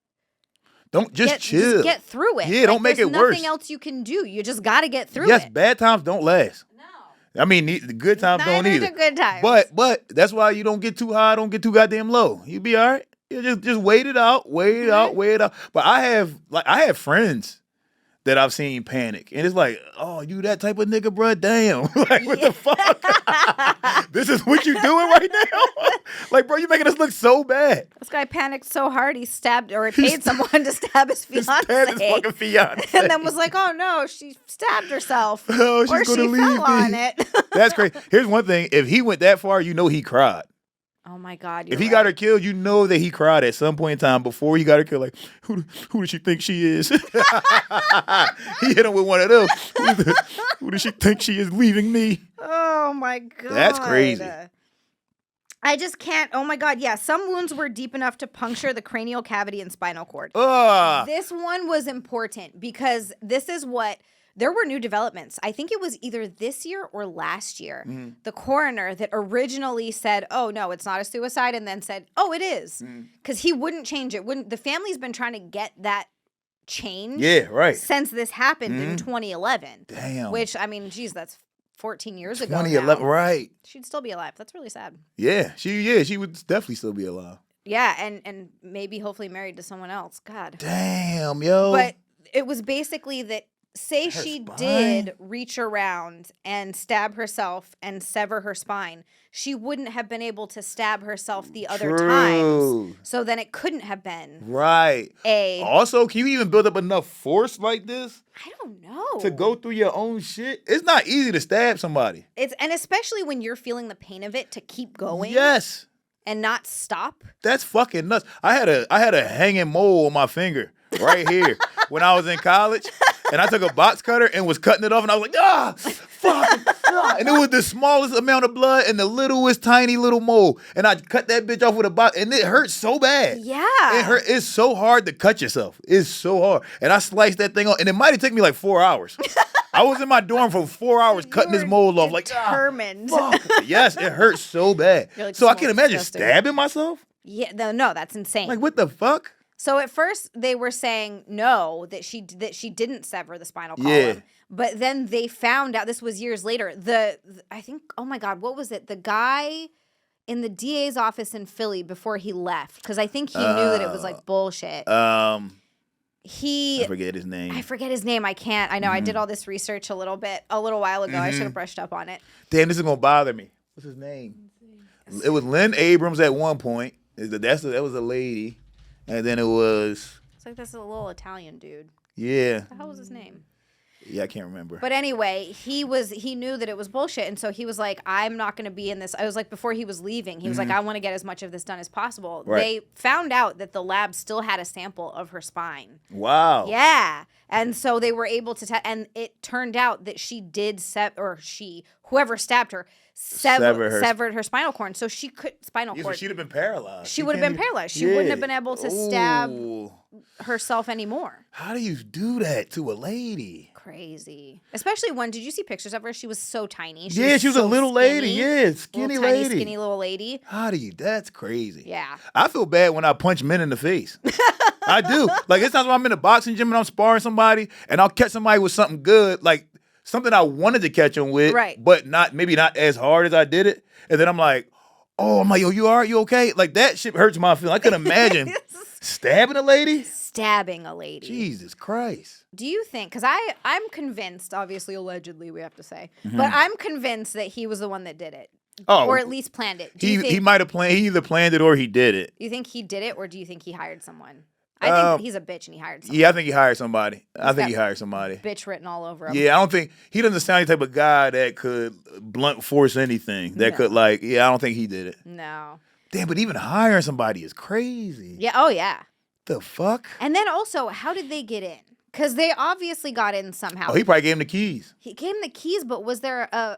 Don't chill. Just get through it. Yeah, don't make it worse. There's nothing else you can do. You just got to get through it. Yes, bad times don't last. No. I mean, the good times don't Neither either. do good times. But that's why you don't get too high, don't get too goddamn low. You be all right. You just wait it out, wait it out, wait it out. But I have friends that I've seen panic, and it's like, oh, you that type of nigga, bro? Damn, like what the fuck? This is what you doing right now? Like, bro, you making us look so bad. This guy panicked so hard he paid someone to stab his fiance. Stabbed his fucking fiance. And then was like, oh no, she stabbed herself. Oh, she's or gonna she leave fell me. on it. That's crazy. Here's one thing: if he went that far, you know he cried. Oh my God. If he got her killed, you know that he cried at some point in time before he got her killed. Like, who does she think she is? He hit him with one of those. Who does she think she is leaving me? Oh my God. That's crazy. I just can't. Oh my God. Yeah. Some wounds were deep enough to puncture the cranial cavity and spinal cord. This one was important because there were new developments. I think it was either this year or last year. Mm-hmm. The coroner that originally said, oh, no, it's not a suicide, and then said, oh, it is. Because he wouldn't change it. The family's been trying to get that change since this happened in 2011. Damn. Which, I mean, geez, that's 14 years ago 2011, now. right. She'd still be alive. That's really sad. Yeah, she would definitely still be alive. Yeah, and maybe hopefully married to someone else. God. Damn, yo. But it was basically that, say she did reach around and stab herself and sever her spine, she wouldn't have been able to stab herself the other times. So then it couldn't have been. Right. Also, can you even build up enough force like this? I don't know. To go through your own shit? It's not easy to stab somebody. And especially when you're feeling the pain of it, to keep going. Yes. And not stop. That's fucking nuts. I had a hanging mole on my finger right here when I was in college. And I took a box cutter and was cutting it off, and I was like, fuck. And it was the smallest amount of blood and the littlest tiny little mole. And I cut that bitch off with a box, and it hurt so bad. Yeah. It hurt. It's so hard to cut yourself. It's so hard. And I sliced that thing off, and it might have taken me like 4 hours. I was in my dorm for 4 hours cutting this mole off. Like, determined. Fuck. Yes, it hurt so bad. Like, so I can imagine disgusting. stabbing myself. Yeah, no, that's insane. Like, what the fuck? So at first they were saying no, that she didn't sever the spinal column. Yeah. But then they found out, this was years later, I think, oh my God, what was it? The guy in the DA's office in Philly before he left, because I think he knew that it was like bullshit. I forget his name. I can't. I know I did all this research a little while ago. I should have brushed up on it. Damn, this is gonna bother me. What's his name? It was Lynn Abrams at one point. That was a lady. And then it was... It's like this little Italian dude. Yeah. What the hell was his name? Yeah, I can't remember. But anyway, he knew that it was bullshit. And so he was like, I'm not going to be in this. I was like, before he was leaving, he was like, I want to get as much of this done as possible. Right. They found out that the lab still had a sample of her spine. Wow. Yeah. And so they were able to and it turned out that she did whoever stabbed her, severed her spinal cord. So she could So she'd have been paralyzed. She would have been paralyzed. She wouldn't have been able to stab herself anymore. How do you do that to a lady? crazy. Especially when, did you see pictures of her? She was so tiny. She was so a little lady. skinny. Yeah, skinny little, lady. Tiny, skinny little lady. How do you? That's crazy. Yeah. I feel bad when I punch men in the face. I do. Like, it's times when I'm in a boxing gym and I'm sparring somebody and I'll catch somebody with something good, like something I wanted to catch them with, but maybe not as hard as I did it. And then I'm like, yo, you all right? You okay? Like, that shit hurts my feelings. I couldn't imagine stabbing a lady. Stabbing a lady. Jesus Christ. Do you think, because I'm convinced, obviously allegedly we have to say, but I'm convinced that he was the one that did it. Or at least planned it. He might have planned, he either planned it or he did it. You think he did it, or do you think he hired someone? I think he's a bitch and he hired someone. Yeah, I think he hired somebody. Bitch written all over him. Yeah, I don't think, he doesn't sound like the type of guy that could blunt force anything. That could I don't think he did it. No. Damn, but even hiring somebody is crazy. Yeah, oh yeah. The fuck? And then also, how did they get in? Because they obviously got in somehow. Oh, he probably gave him the keys. He gave him the keys, but was there a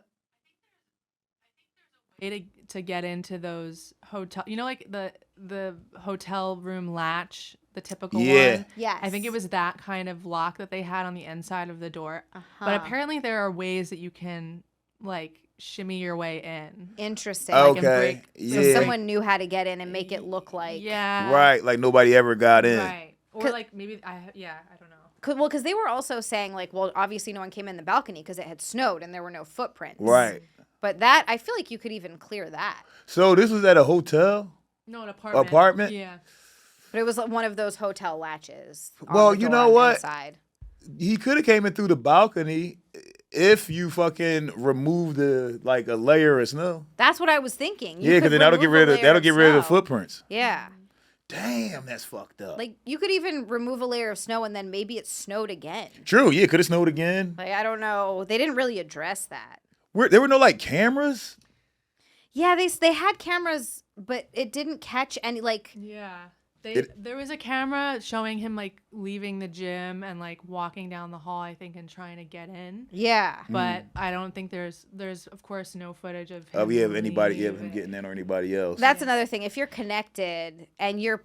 way to get into those hotel, like the hotel room latch, the typical one? Yes. I think it was that kind of lock that they had on the inside of the door. But apparently there are ways that you can like shimmy your way in. Interesting. Okay. So someone knew how to get in and make it look like. Yeah. Right, like nobody ever got in. Right. Or like maybe I don't know. Well, because they were also saying like, well, obviously no one came in the balcony because it had snowed and there were no footprints. Right. But that, I feel like you could even clear that. So this was at a hotel? No, an apartment. Apartment? Yeah. But it was like one of those hotel latches. Well, you know what? Inside. He could have came in through the balcony if you fucking removed a layer of snow. That's what I was thinking. Yeah, because then that'll get rid of the footprints. Yeah. Damn, that's fucked up. Like, you could even remove a layer of snow and then maybe it snowed again. True, yeah, it could have snowed again. Like, I don't know. They didn't really address that. There were no, cameras? Yeah, they had cameras, but it didn't catch any, Yeah. There was a camera showing him, leaving the gym and, walking down the hall, I think, and trying to get in. Yeah. But I don't think there's, of course, no footage of him. Him getting in or anybody else. That's another thing. If you're connected and you're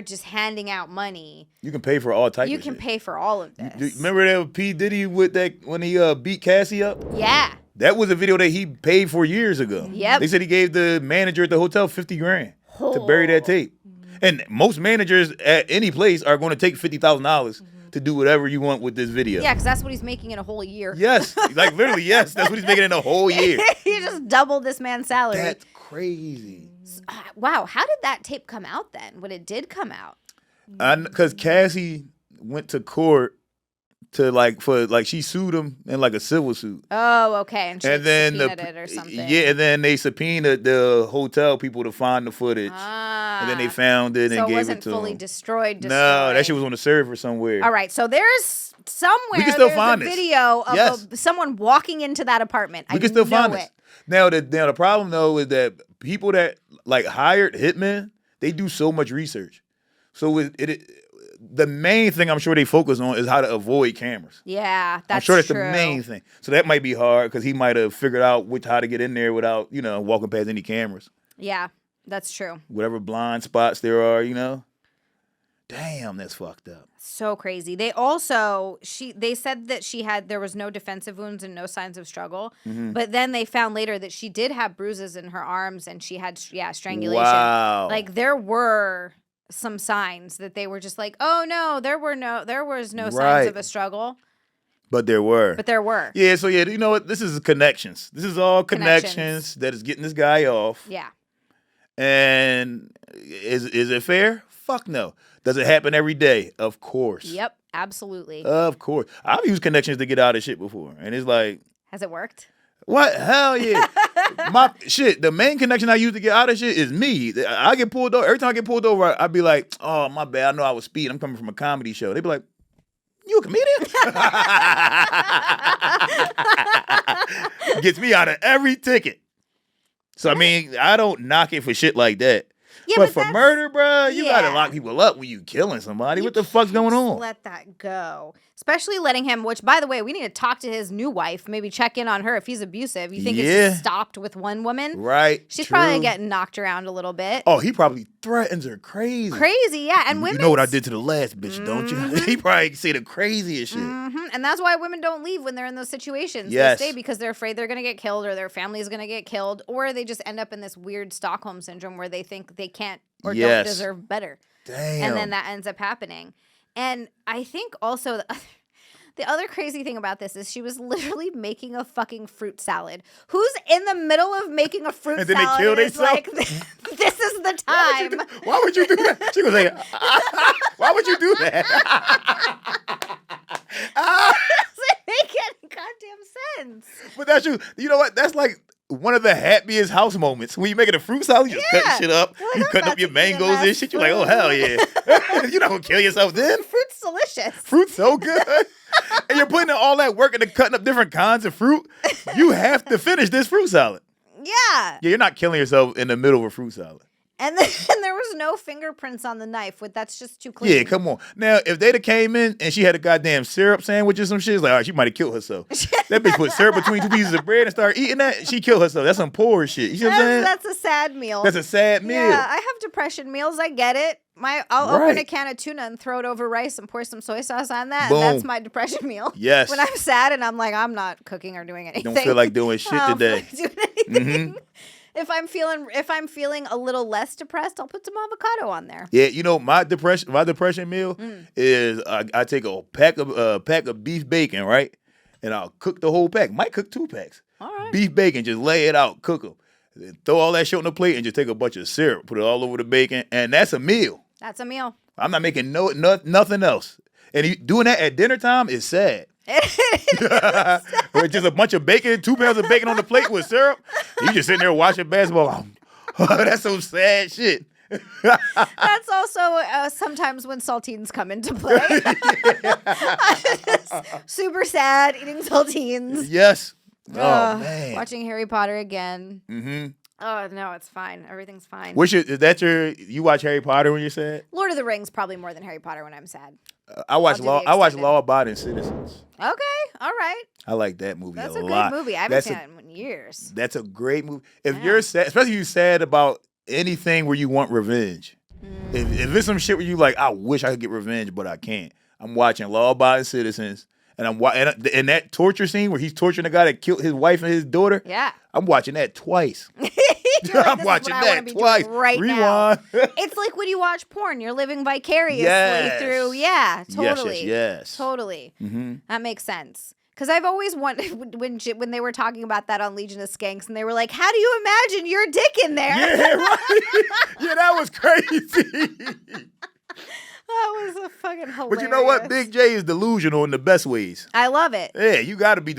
just handing out money, you can pay for all types of shit. You can pay for all of this. Remember that P. Diddy with that when he beat Cassie up? Yeah. That was a video that he paid for years ago. Yep. They said he gave the manager at the hotel $50,000 to bury that tape. And most managers at any place are going to take $50,000 to do whatever you want with this video. Yeah, because that's what he's making in a whole year. Yes, literally, yes. That's what he's making in a whole year. He just doubled this man's salary. That's crazy. Wow, how did that tape come out then? When it did come out? Because Cassie went to court to she sued him in a civil suit. Oh, okay. And then subpoenaed it or something. Yeah, and then they subpoenaed the hotel people to find the footage. And then they found it and gave it to him. So it wasn't fully destroyed. No, that shit was on the server somewhere. All right, so there's somewhere we can still there's find a this. video of someone walking into that apartment. We can still find this. Now the problem though is that people that hired hitmen, they do so much research. So the main thing I'm sure they focus on is how to avoid cameras. Yeah, that's I'm sure that's true. the main thing. So that might be hard because he might have figured out how to get in there without, walking past any cameras. Yeah, that's true. Whatever blind spots there are, Damn, that's fucked up. So crazy. They also, they said that there was no defensive wounds and no signs of struggle. Mm-hmm. But then they found later that she did have bruises in her arms and she had, strangulation. Wow. There were some signs that they were just oh no, there was no signs of a struggle. But there were. Yeah, so you know what? This is connections. This is all connections that is getting this guy off. Yeah. And is it fair? Fuck no. Does it happen every day? Of course. Yep, absolutely. Of course. I've used connections to get out of shit before. And it's Has it worked? What? Hell yeah. The main connection I use to get out of shit is me. I get pulled over. Every time I get pulled over, I'd be like, oh, my bad. I know I was speeding. I'm coming from a comedy show. They'd be like, you a comedian? Gets me out of every ticket. So, I mean, I don't knock it for shit like that. Yeah, but for murder, bro, you gotta lock people up when you killing somebody. What the fuck's going on? Let that go. Especially letting him, which, by the way, we need to talk to his new wife, maybe check in on her if he's abusive. You think it's just stopped with one woman? Right. She's probably getting knocked around a little bit. Oh, he probably threatens her crazy. Crazy, yeah. And women. You know what I did to the last bitch, don't you? He probably say the craziest shit. And that's why women don't leave when they're in those situations. Yes. They stay because they're afraid they're going to get killed or their family is going to get killed, or they just end up in this weird Stockholm syndrome where they think they can't or don't deserve better. Damn. And then that ends up happening. And I think also the other crazy thing about this is she was literally making a fucking fruit salad. Who's in the middle of making a fruit and then salad? They kill themselves? Like, this is the time. Why would you do that? She was like, why would you do that? Doesn't make any goddamn sense. But that's you. You know what? That's like one of the happiest house moments. When you making a fruit salad, you just cut shit up. Like, you cutting up your mangoes and shit. You're like, oh, hell yeah. You're not going to kill yourself then. Fruit's delicious. Fruit's so good. And you're putting in all that work into cutting up different kinds of fruit. You have to finish this fruit salad. Yeah. Yeah, you're not killing yourself in the middle of a fruit salad. And then there was no fingerprints on the knife. That's just too clean. Yeah, come on. Now, if they'd have came in and she had a goddamn syrup sandwich or some shit, it's like, all right, she might have killed herself. That bitch put syrup between two pieces of bread and started eating that. She killed herself. That's some poor shit. You see what I'm saying? That's a sad meal. That's a sad meal. Yeah, I have depression meals. I get it. I'll open a can of tuna and throw it over rice and pour some soy sauce on that. Boom. And that's my depression meal. Yes. When I'm sad and I'm like, I'm not cooking or doing anything. Don't feel like doing shit today. If I'm feeling a little less depressed, I'll put some avocado on there. Yeah, you know my depression meal is I take a pack of beef bacon, right, and I'll cook the whole pack. Might cook 2 packs. All right. Beef bacon, just lay it out, cook them, then throw all that shit on the plate, and just take a bunch of syrup, put it all over the bacon, and that's a meal. That's a meal. I'm not making nothing else. And doing that at dinner time is sad. With just a bunch of bacon, 2 pounds of bacon on the plate with syrup. You just sitting there watching basketball. That's some sad shit. That's also sometimes when saltines come into play. Super sad eating saltines. Yes. Oh man. Watching Harry Potter again. Mm-hmm. Oh no, it's fine. Everything's fine. You watch Harry Potter when you're sad? Lord of the Rings probably more than Harry Potter when I'm sad. I watch Law Abiding Citizens. Okay, all right. I like that movie That's a a lot. great movie. I haven't seen it in years. That's a great movie. If you're sad, especially if you're sad about anything where you want revenge. If it's some shit where you like, I wish I could get revenge, but I can't. I'm watching Law Abiding Citizens, and in that torture scene where he's torturing the guy that killed his wife and his daughter. Yeah. I'm watching that twice. Like, I'm watching that twice. Right Rewind. now. It's like when you watch porn, you're living vicariously through. Yeah, totally. Yes. Totally. Mm-hmm. That makes sense. Because I've always wondered when they were talking about that on Legion of Skanks, and they were like, "How do you imagine your dick in there?" Yeah, right. Yeah, that was crazy. That was a fucking hilarious. But you know what? Big J is delusional in the best ways. I love it. Yeah, you got to be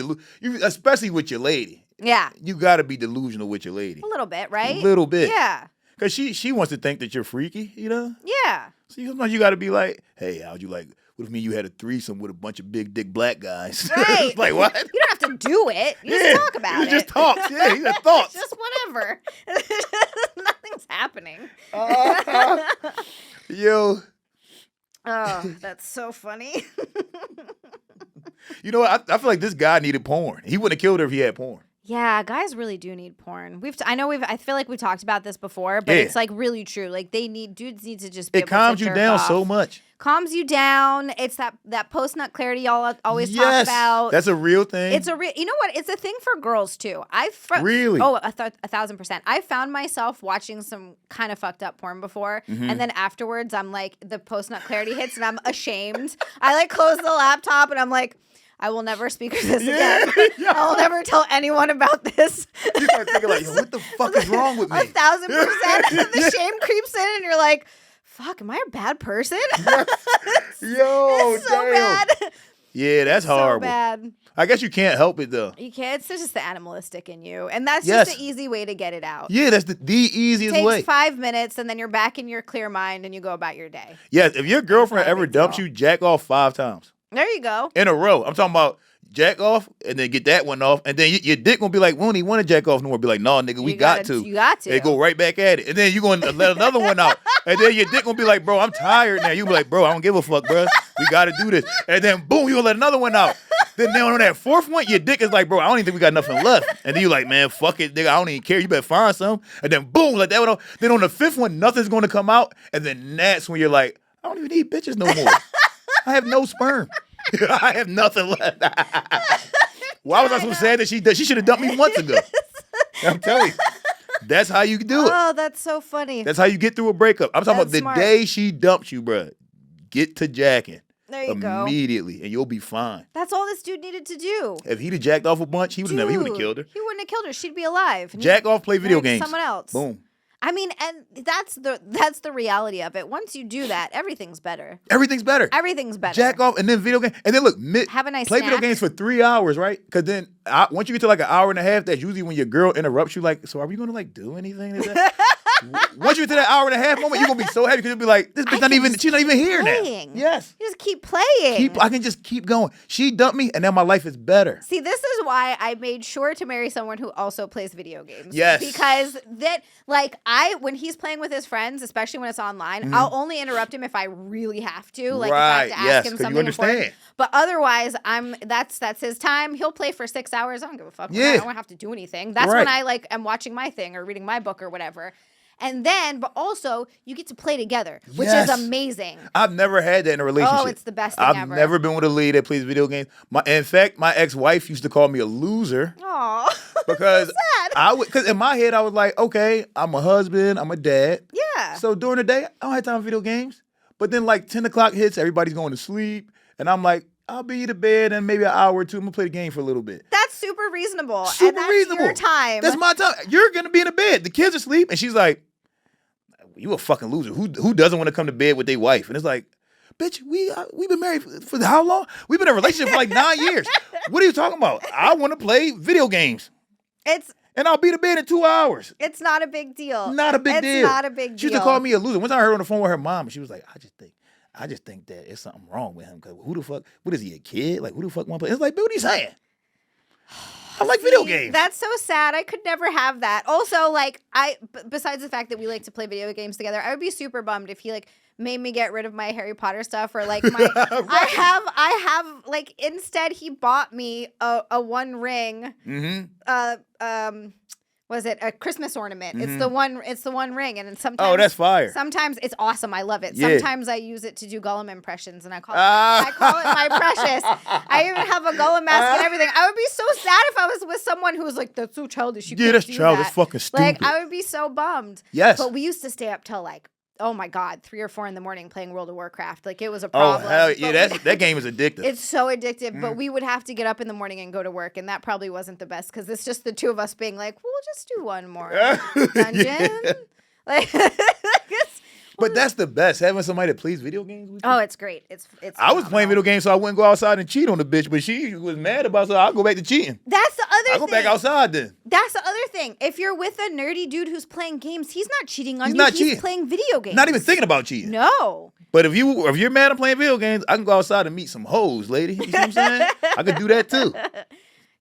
especially with your lady. Yeah. You got to be delusional with your lady. A little bit, right? A little bit. Yeah. Because she wants to think that you're freaky, you know? Yeah. So sometimes you got to be like, hey, how'd you like, what if me and you had a threesome with a bunch of big dick black guys? Right. It's like, what? You don't have to do it. You just talk about it. Just talk. Yeah, you got thoughts. Just whatever. Nothing's happening. Yo. Oh, that's so funny. You know what? I feel like this guy needed porn. He wouldn't have killed her if he had porn. Yeah, guys really do need porn. I feel like we talked about this before, but it's like really true. Like dudes need to just be able to calms you jerk down off. so much. Calms you down. It's that post-nut clarity y'all always talk about. That's a real thing. It's a real. You know what? It's a thing for girls too. Really? Oh, 1,000%. I found myself watching some kind of fucked up porn before, and then afterwards, I'm like, the post-nut clarity hits, and I'm ashamed. I like close the laptop, and I'm like, I will never speak of this again. I will never tell anyone about this. You start thinking like, yo, what the fuck is wrong with me? 1,000%. The shame creeps in, and you're like, fuck, am I a bad person? Yo, it's so damn. bad. Yeah, that's horrible. So bad. I guess you can't help it though. You can't. It's just the animalistic in you, and that's just the easy way to get it out. Yeah, that's the easiest way. It takes 5 minutes, and then you're back in your clear mind, and you go about your day. Yes, if your girlfriend ever dumps you, jack off 5 times. There you go. In a row. I'm talking about jack off and then get that one off. And then your dick gonna be like, we don't even want to jack off no more. Be like, no, nigga, we got to. You got to. They go right back at it. And then you're going to let another one out. And then your dick gonna be like, bro, I'm tired now. You be like, bro, I don't give a fuck, bro. We got to do this. And then, boom, you gonna let another one out. Then on that fourth one, your dick is like, bro, I don't even think we got nothing left. And then you like, man, fuck it, nigga, I don't even care. You better find some. And then, boom, let that one out. Then on the fifth one, nothing's going to come out. And then that's when you're like, I don't even need bitches no more. I have no sperm. I have nothing left. Why was I so sad that she should have dumped me months ago? I'm telling you. That's how you do it. Oh, that's so funny. That's how you get through a breakup. I'm talking That's about the smart. day she dumped you, bro. Get to jacking. There you go. Immediately, and you'll be fine. That's all this dude needed to do. If he'd have jacked off a bunch, he would have killed her. He wouldn't have killed her. She'd be alive. And Jack off, play video games. Someone else. Boom. I mean, and that's the reality of it. Once you do that, everything's better. Everything's better. Everything's better. Jack off, and then video game, and then look, Have a nice play video snack. games for 3 hours, right? Because then once you get to like an hour and a half, that's usually when your girl interrupts you. Like, so are we gonna like do anything today? Once you get to that hour and a half moment, you're gonna be so happy because you'll be like, this bitch she's not even here playing. now. Yes. You just keep playing. I can just keep going. She dumped me, and now my life is better. See, this is why I made sure to marry someone who also plays video games. Yes. Because when he's playing with his friends, especially when it's online, I'll only interrupt him if I really have to. Like if I have to ask him something important. But otherwise, that's his time. He'll play for 6 hours. I don't give a fuck. Yeah. I don't have to do anything. That's when I am watching my thing or reading my book or whatever. And then, but also, you get to play together, which is amazing. I've never had that in a relationship. Oh, it's the best thing I've ever. never been with a lady that plays video games. In fact, my ex-wife used to call me a loser. Aw. Because sad. Because in my head, I was like, okay, I'm a husband, I'm a dad. Yeah. So during the day, I don't have time for video games. But then like 10 o'clock hits, everybody's going to sleep. And I'm like, I'll be to bed in maybe an hour or two. I'm going to play the game for a little bit. That's super reasonable. Super and that's reasonable. your time. That's my time. You're going to be in the bed. The kids are asleep. And she's like, you a fucking loser. Who doesn't want to come to bed with their wife? And it's like, bitch, we've been married for how long? We've been in a relationship for like 9 years. What are you talking about? I want to play video games. And I'll be to bed in 2 hours. It's not a big deal. Not a big deal. It's not a big deal. She used to call me a loser. One time I heard her on the phone with her mom, and she was like, I just think that there's something wrong with him. Because who the fuck, what is he, a kid? Like, who the fuck want to play? It's like, what are you saying? I like video games. That's so sad. I could never have that. Also, like, besides the fact that we like to play video games together, I would be super bummed if he, like, made me get rid of my Harry Potter stuff or, like, my, I have, like, instead he bought me a One Ring, was it a Christmas ornament? It's the one ring, and sometimes oh, that's fire. Sometimes it's awesome. I love it. Yeah. Sometimes I use it to do Gollum impressions, and I call it my precious. I even have a Gollum mask and everything. I would be so sad if I was with someone who was like, "That's so childish." You can't that's do childish. that. Fucking stupid. Like I would be so bummed. Yes. But we used to stay up till like, oh my God, 3 or 4 in the morning playing World of Warcraft. Like it was a problem. Oh hell yeah, that game is addictive. It's so addictive, but we would have to get up in the morning and go to work, and that probably wasn't the best because it's just the two of us being like, we'll just do one more dungeon. Like, but that's the best, having somebody that plays video games with you. Oh, it's great. It's. I was playing video games so I wouldn't go outside and cheat on the bitch, but she was mad about it, so I'll go back to cheating. That's the other thing. I'll go back outside then. That's the other thing. If you're with a nerdy dude who's playing games, he's not cheating on He's you. not He's cheating. playing video games. Not even thinking about cheating. No. But if you're mad at playing video games, I can go outside and meet some hoes, lady. You see what I'm saying? I could do that too.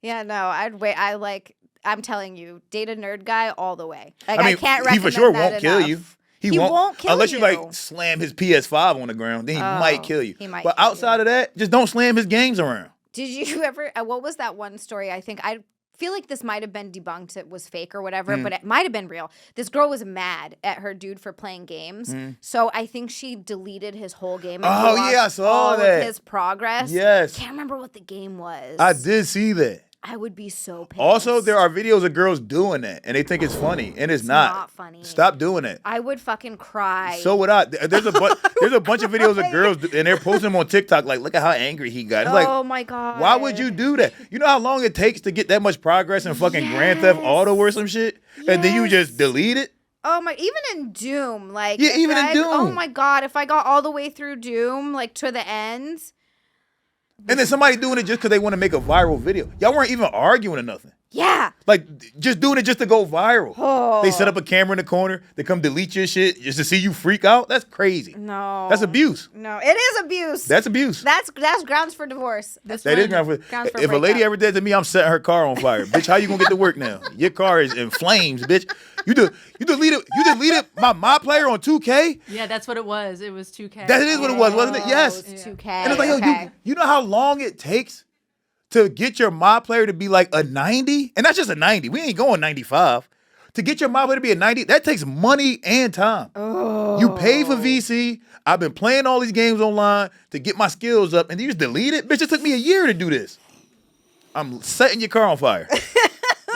Yeah, no, I'd wait. I'm telling you, date a nerd guy all the way. Like, I mean, I can't he recommend for sure that won't kill enough. you. He won't kill unless you. you like slam his PS5 on the ground. Then he might kill you. He might but kill outside of that, just don't slam his games around. Did you ever? What was that one story? I feel like this might have been debunked. It was fake or whatever, but it might have been real. This girl was mad at her dude for playing games, so I think she deleted his whole game. And I saw all that. of his progress. Yes, Can't remember what the game was. I did see that. I would be so pissed. Also, there are videos of girls doing that, and they think it's funny, and it's not funny. Stop doing it. I would fucking cry. So would I. There's a bunch of videos of girls, and they're posting them on TikTok. Like, look at how angry he got. It's like, oh my God. why would you do that? You know how long it takes to get that much progress in fucking Grand Theft Auto or some shit, and then you just delete it. Oh my! Even in Doom, like yeah, even in Doom. Oh my God! If I got all the way through Doom, like to the end. And then somebody doing it just because they want to make a viral video. Y'all weren't even arguing or nothing. Yeah. Like, just doing it just to go viral. Oh. They set up a camera in the corner. They come delete your shit just to see you freak out. That's crazy. No. That's abuse. No, it is abuse. That's abuse. That's grounds for divorce. That is grounds for If a lady ever did to me, I'm setting her car on fire. Bitch, how you going to get to work now? Your car is in flames, bitch. You deleted my player on 2K? Yeah, that's what it was. It was 2K. That is what it was, wasn't it? Yes. It was 2K. And it's like, yo, you know how long it takes to get your my player to be like a 90? And that's just a 90. We ain't going 95. To get your my player to be a 90, that takes money and time. Oh. You pay for VC. I've been playing all these games online to get my skills up, and you just delete it? Bitch, it took me a year to do this. I'm setting your car on fire.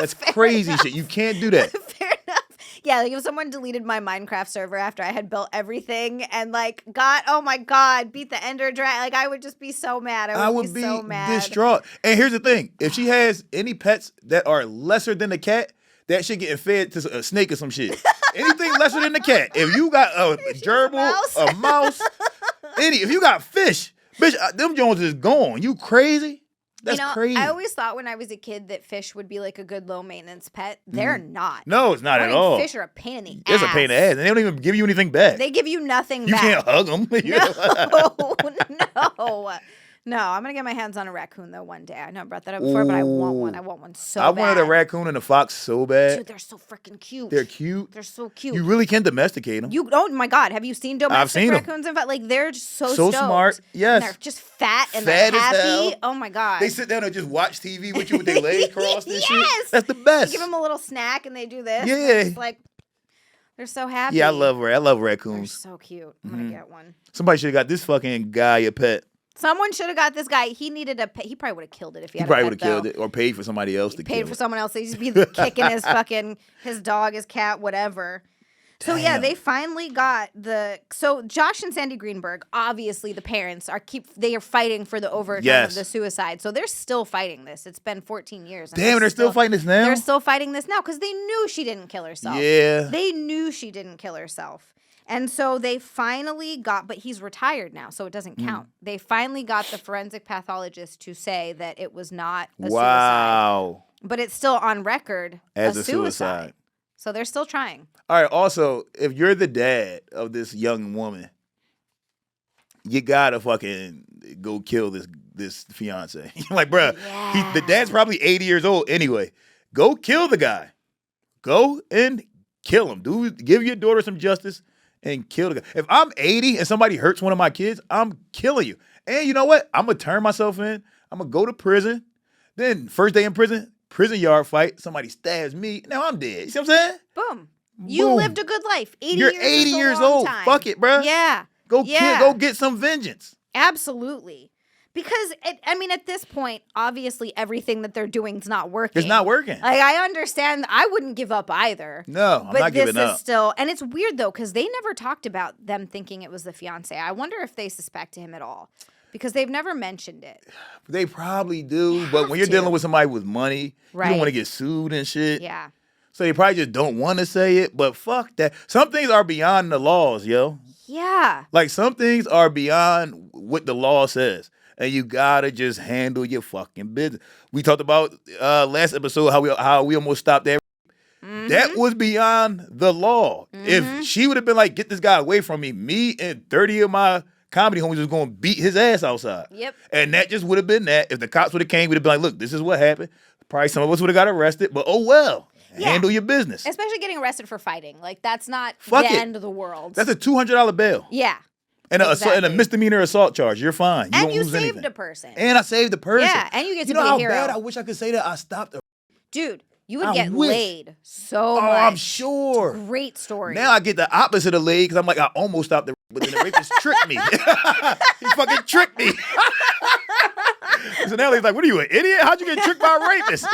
That's crazy shit. You can't do that. Fair enough. Yeah, like if someone deleted my Minecraft server after I had built everything and like oh my God, beat the Ender Dragon, like I would just be so mad. I would be so mad. Distraught. And here's the thing. If she has any pets that are lesser than the cat, that shit getting fed to a snake or some shit. Anything lesser than the cat. If you got a gerbil, a mouse, if you got fish, bitch, them Jones is gone. You crazy? That's crazy. I always thought when I was a kid that fish would be like a good low maintenance pet. They're not. No, it's not at all. Fish are a pain in the ass. It's a pain in the ass. And they don't even give you anything back. They give you nothing back. You can't hug them. No. No, I'm going to get my hands on a raccoon, though, one day. I know I brought that up before, but I want one. I want one so bad. I wanted a raccoon and a fox so bad. Dude, they're so freaking cute. They're cute. They're so cute. You really can domesticate them. Oh, my God. Have you seen domestic raccoons? In fact, like, they're just so smart. Yes. And they're just fat and they're happy. Oh, my God. They sit down and just watch TV with you with their legs crossed and yes. shit. That's the best. You give them a little snack and they do this. Yeah. It's like, they're so happy. Yeah, I love raccoons. They're so cute. I'm going to get one. Somebody should have got this fucking guy a pet. Someone should have got this guy. He needed a pet. He probably would have killed it if he had a pet, He probably would have killed it or paid for somebody else to kill it. Paid for someone else. He'd just be kicking his dog, his cat, whatever. So yeah, they finally got so Josh and Sandy Greenberg, obviously the parents they are fighting for the overturn of the suicide. So they're still fighting this. It's been 14 years. Damn, they're still fighting this now? They're still fighting this now because they knew she didn't kill herself. Yeah. They knew she didn't kill herself. And so they finally but he's retired now, so it doesn't count. They finally got the forensic pathologist to say that it was not a suicide. But it's still on record as a suicide. So they're still trying. All right, also, if you're the dad of this young woman, you gotta fucking go kill this fiance. Like, bruh, the dad's probably 80 years old anyway. Go kill the guy. Go and kill him. Dude, give your daughter some justice. And kill the guy. If I'm 80 and somebody hurts one of my kids, I'm killing you. And you know what? I'm going to turn myself in. I'm going to go to prison. Then first day in prison yard fight. Somebody stabs me. Now I'm dead. You see what I'm saying? Boom. You lived a good life. You're 80 years old. Time. Fuck it, bro. Yeah. Go get some vengeance. Absolutely. Because, at this point, obviously everything that they're doing is not working. It's not working. Like, I understand. I wouldn't give up either. No, I'm not giving up. But this is still, and it's weird, though, because they never talked about them thinking it was the fiance. I wonder if they suspect him at all. Because they've never mentioned it. They probably do. But when you're dealing with somebody with money, you don't want to get sued and shit. Yeah. So they probably just don't want to say it. But fuck that. Some things are beyond the laws, yo. Yeah. Like, some things are beyond what the law says. And you gotta just handle your fucking business. We talked about last episode how we almost stopped that. Mm-hmm. That was beyond the law. Mm-hmm. If she would have been like, get this guy away from me and 30 of my comedy homies was gonna beat his ass outside. Yep. And that just would have been that. If the cops would have came, we'd have been like, look, this is what happened. Probably some of us would have got arrested, but oh well. Yeah. Handle your business. Especially getting arrested for fighting. Like, that's not end of the world. That's a $200 bail. Yeah. And a misdemeanor assault charge. You're fine. And you saved a person. And I saved a person. Yeah, and you get to be a hero. You know how bad I wish I could say that I stopped her. Dude, you would get laid so much. Oh, I'm sure. Great story. Now I get the opposite of laid because I'm like, I almost stopped the but then the rapist tricked me. He fucking tricked me. So now he's like, what are you, an idiot? How'd you get tricked by a rapist?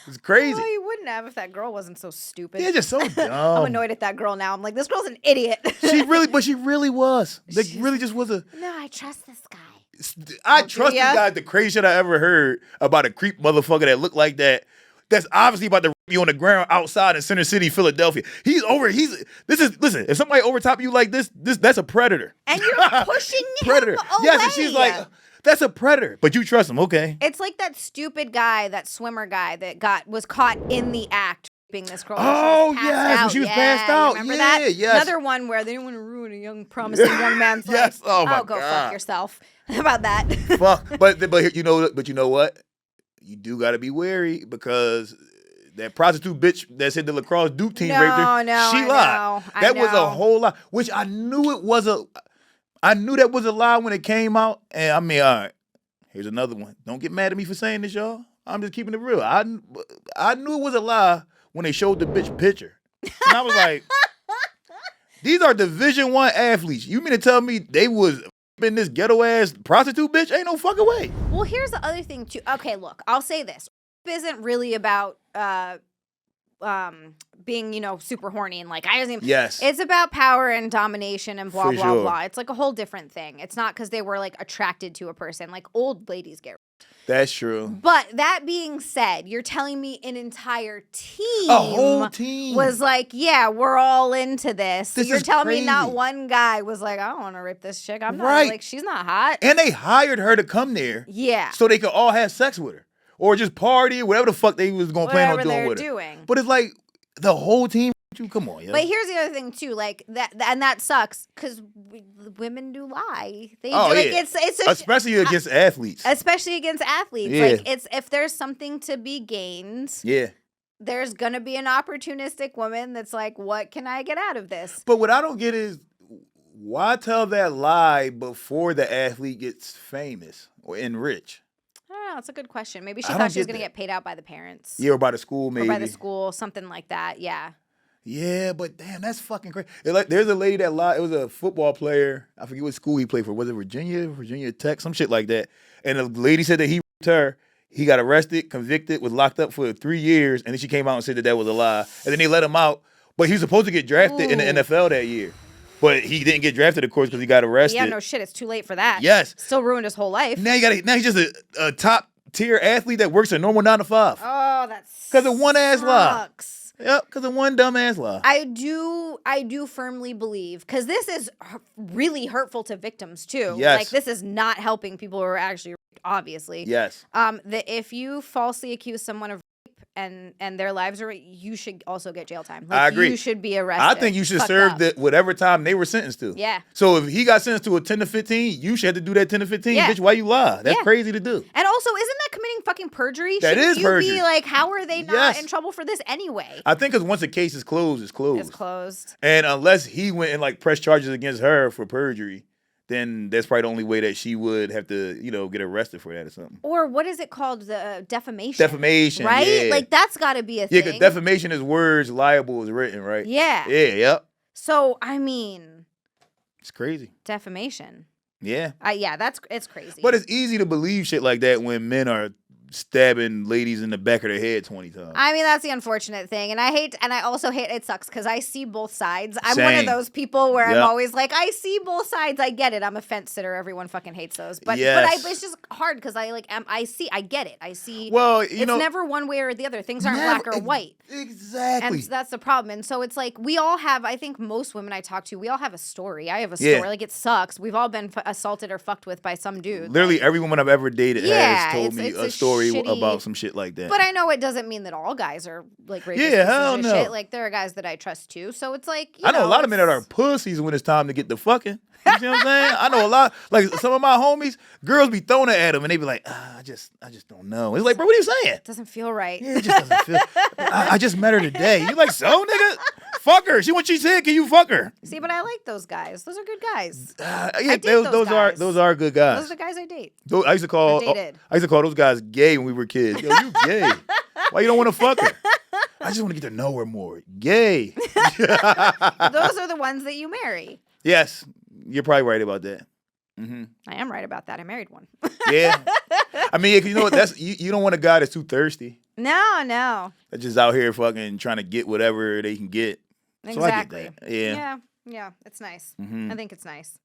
It's crazy. Well, you wouldn't have if that girl wasn't so stupid. Yeah, just so dumb. I'm annoyed at that girl now. I'm like, this girl's an idiot. She really was. Like, really just was a... No, I trust this guy. I trust this guy. The craziest shit I ever heard about a creep motherfucker that looked like that. That's obviously about to be on the ground outside in Center City, Philadelphia. Listen, if somebody over top of you like this, that's a predator. And you're pushing predator. him away. Yes, and she's like... That's a predator, but you trust him, okay? It's like that stupid guy, that swimmer guy that was caught in the act raping this girl. Oh, yes, when she was passed out. Remember that? Yes. Another one where they didn't want to ruin a young, promising young man's life. Yes, oh my God. Go fuck yourself. How about that? Fuck, but you know what? You do got to be wary because that prostitute bitch that said the lacrosse Duke team No, raped her. no, She I lied. know. That was a whole lie, which I knew that was a lie when it came out. And I mean, all right, here's another one. Don't get mad at me for saying this, y'all. I'm just keeping it real. I knew it was a lie when they showed the bitch picture. And I was like, these are Division I athletes. You mean to tell me they was in this ghetto ass prostitute bitch? Ain't no fucking way. Well, here's the other thing too. Okay, look, I'll say this. Isn't really about being, super horny and like I don't even. Yes. It's about power and domination and blah For blah sure. blah. It's like a whole different thing. It's not because they were like attracted to a person. Like old ladies get. That's true. But that being said, you're telling me an entire team, A whole team was like, yeah, we're all into this. This You're is telling me not crazy. one guy was like, I don't want to rape this chick. I'm not Right. like, she's not hot. And they hired her to come there. Yeah. So they could all have sex with her. Or just party, whatever the fuck they was going to plan on Whatever doing they're with her. doing. But it's like the whole team. Come on, yo. But here's the other thing too, like that sucks because women do lie. They Oh, do, like yeah. it's Especially against athletes. especially against athletes. Yeah. Like it's if there's something to be gained, Yeah. there's gonna be an opportunistic woman that's like, what can I get out of this? But what I don't get is why tell that lie before the athlete gets famous and rich? I don't know. That's a good question. Maybe she I thought don't she was get gonna that. get paid out by the parents. Yeah, or by the school, maybe. Or by the school, something like that. Yeah. Yeah, but damn, that's fucking crazy. There's a lady that lied. It was a football player. I forget what school he played for. Was it Virginia Tech, some shit like that? And the lady said that he raped her. He got arrested, convicted, was locked up for 3 years, and then she came out and said that was a lie. And then they let him out. But he was supposed to get drafted in the NFL that year. But he didn't get drafted, of course, because he got arrested. Yeah, no shit. It's too late for that. Yes. Still ruined his whole life. Now he's just a top tier athlete that works a normal 9 to 5. Oh, that's Because of one ass lie. sucks. Yep, because of one dumb ass lie. I do firmly believe, because this is really hurtful to victims too. Yes. Like this is not helping people who are actually raped, obviously. Yes. That if you falsely accuse someone of rape and their lives are, you should also get jail time. Like, I agree. You should be arrested. I think you should Fucked serve up. whatever time they were sentenced to. Yeah. So if he got sentenced to a 10 to 15, you should have to do that 10 to 15. Yeah. Bitch, why you lie? That's Yeah. crazy to do. And also, isn't that committing fucking perjury? That Shouldn't is you perjury. be like, how are they not Yes. in trouble for this anyway? I think because once the case is closed, it's closed. It's closed. And unless he went and like pressed charges against her for perjury, then that's probably the only way that she would have to, get arrested for that or something. Or what is it called? The defamation. Defamation, Right? yeah. Like that's got to be a Yeah, thing. because defamation is words, liable is written, right? Yeah. Yeah, yep. So, I mean, It's crazy. defamation. Yeah. Yeah, it's crazy. But it's easy to believe shit like that when men are stabbing ladies in the back of their head 20 times. I mean, that's the unfortunate thing. And I also hate, it sucks because I see both sides. I'm one of Same. those people where Yep. I'm always like, I see both sides. I get it. I'm a fence sitter. Everyone fucking hates those. But Yes. it's just hard because I get it. I see. Well, it's never one way or the other. Things aren't Never- black or white. Exactly. And that's the problem. And so it's like, we all have, I think most women I talk to, we all have a story. I have a story. Yeah. Like, it sucks. We've all been assaulted or fucked with by some dude. Literally every woman I've ever dated Yeah, has told me it's a a story shitty- about some shit like that. But I know it doesn't mean that all guys are like rapists. Yeah, pieces hell of no. shit. Like, there are guys that I trust too. So it's like, I know a lot of men that are pussies when it's time to get the fucking. You see what I'm saying? I know a lot. Like some of my homies, girls be throwing it at them and they be like, I just don't know. It's like, bro, what are you saying? Doesn't feel right. Yeah, it just doesn't feel. I just met her today. You like, so nigga? Fuck her. When she said, can you fuck her? See, but I like those guys. Those are good guys. Yeah, I date those are guys. those are good guys. Those are the guys I date. I used to call Or dated. those guys gay when we were kids. Yo, you gay? Why you don't want to fuck her? I just want to get to know her more. Gay. Those are the ones that you marry. Yes, you're probably right about that. Mm-hmm. I am right about that. I married one. Yeah. I mean, you know what? That's you don't want a guy that's too thirsty. No. That's just out here fucking trying to get whatever they can get. Exactly. So I get that. Yeah. Yeah. It's nice. Mhm. I think it's nice.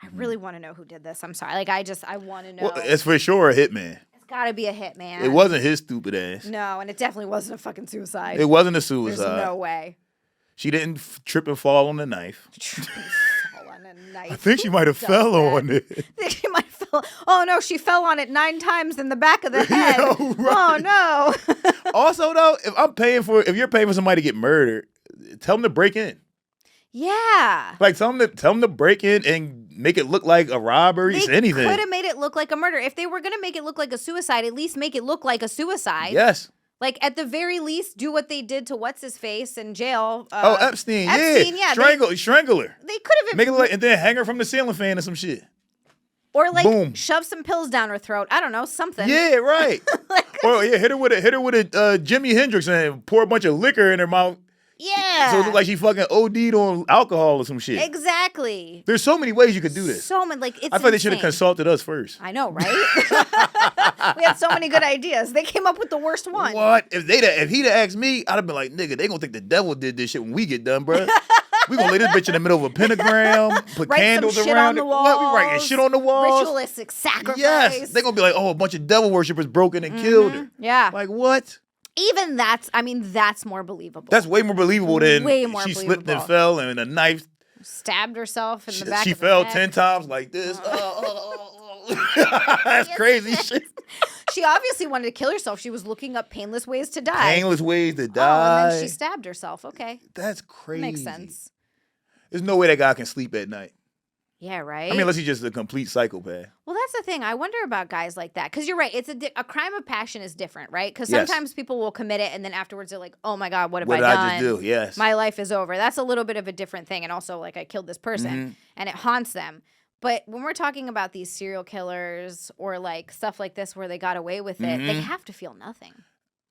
I really want to know who did this. I'm sorry. Like, I want to know. Well, it's for sure a hitman. It's got to be a hitman. It wasn't his stupid ass. No, and it definitely wasn't a fucking suicide. It wasn't a suicide. There's no way. She didn't trip and fall on the knife. Fall on a knife. I think she might have Who fell does on that? it. I think she might have fell. Oh no, she fell on it 9 times in the back of the head. Yeah, right. Oh no. Also, though, if you're paying for somebody to get murdered, tell them to break in. Yeah. Like tell them to break in and make it look like a robbery. They Anything. could have made it look like a murder. If they were gonna make it look like a suicide, at least make it look like a suicide. Yes. Like, at the very least, do what they did to what's-his-face in jail. Epstein, yeah. Strangle her. They could have... Make it like, and then hang her from the ceiling fan or some shit. Or, like, Boom. shove some pills down her throat. I don't know, something. Yeah, right. Or, hit her with a Jimi Hendrix and pour a bunch of liquor in her mouth. Yeah. So it looked like she fucking OD'd on alcohol or some shit. Exactly. There's so many ways you could do this. So many, like, it's I thought they should have consulted us first. I know, right? We had so many good ideas. They came up with the worst one. What? If he'd have asked me, I'd have been like, nigga, they gonna think the devil did this shit when we get done, bro. We gonna lay this bitch in the middle of a pentagram, put candles some shit around on the it. walls, What? We writing shit on the walls. Ritualistic sacrifice. Yes. They gonna be like, oh, a bunch of devil worshippers broke in and killed her. Yeah. Like, what? Even that's more believable. That's way more believable than she slipped and fell and a knife stabbed herself in the back. She of fell the neck. 10 times like this. That's crazy shit. She obviously wanted to kill herself. She was looking up painless ways to die. Painless ways to die. Oh, and then she stabbed herself. Okay. That's crazy. Makes sense. There's no way that guy can sleep at night. Yeah, right? I mean, unless he's just a complete psychopath. Well, that's the thing. I wonder about guys like that. Because you're right. It's a crime of passion is different, right? Because sometimes people will commit it and then afterwards they're like, oh my God, what have I done? What did I just do? Yes. My life is over. That's a little bit of a different thing. And also, like, I killed this person and it haunts them. But when we're talking about these serial killers or like stuff like this where they got away with it, they have to feel nothing.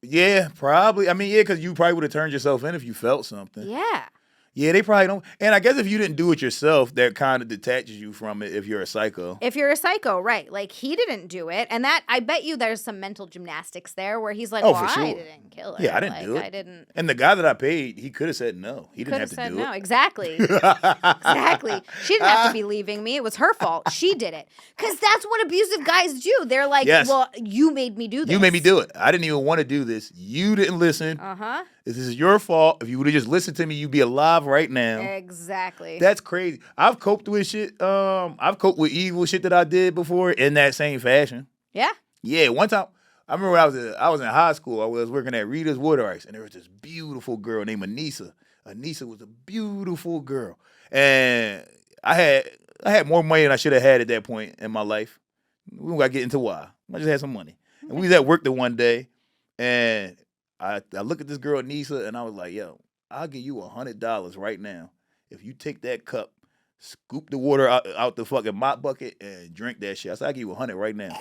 Yeah, probably. I mean, yeah, because you probably would have turned yourself in if you felt something. Yeah. Yeah, they probably don't. And I guess if you didn't do it yourself, that kind of detaches you from it if you're a psycho. If you're a psycho, right. Like, he didn't do it. And that, I bet you there's some mental gymnastics there where he's like, for sure. I didn't kill her. Yeah, I didn't do it. I didn't. And the guy that I paid, he could have said no. He didn't have to do it. No, exactly. Exactly. She didn't have to be leaving me. It was her fault. She did it. Because that's what abusive guys do. They're like, well, you made me do this. You made me do it. I didn't even want to do this. You didn't listen. Uh-huh. This is your fault. If you would have just listened to me, you'd be alive right now. Exactly. That's crazy. I've coped with shit. I've coped with evil shit that I did before in that same fashion. Yeah? Yeah. One time, I remember I was in high school. I was working at Rita's Water Ice, and there was this beautiful girl named Anissa. Anissa was a beautiful girl. And I had more money than I should have had at that point in my life. We don't got to get into why. I just had some money. And we was at work the one day, and I look at this girl, Nisa, and I was like, yo, I'll give you $100 right now if you take that cup, scoop the water out the fucking mop bucket, and drink that shit. I said, I'll give you $100 right now.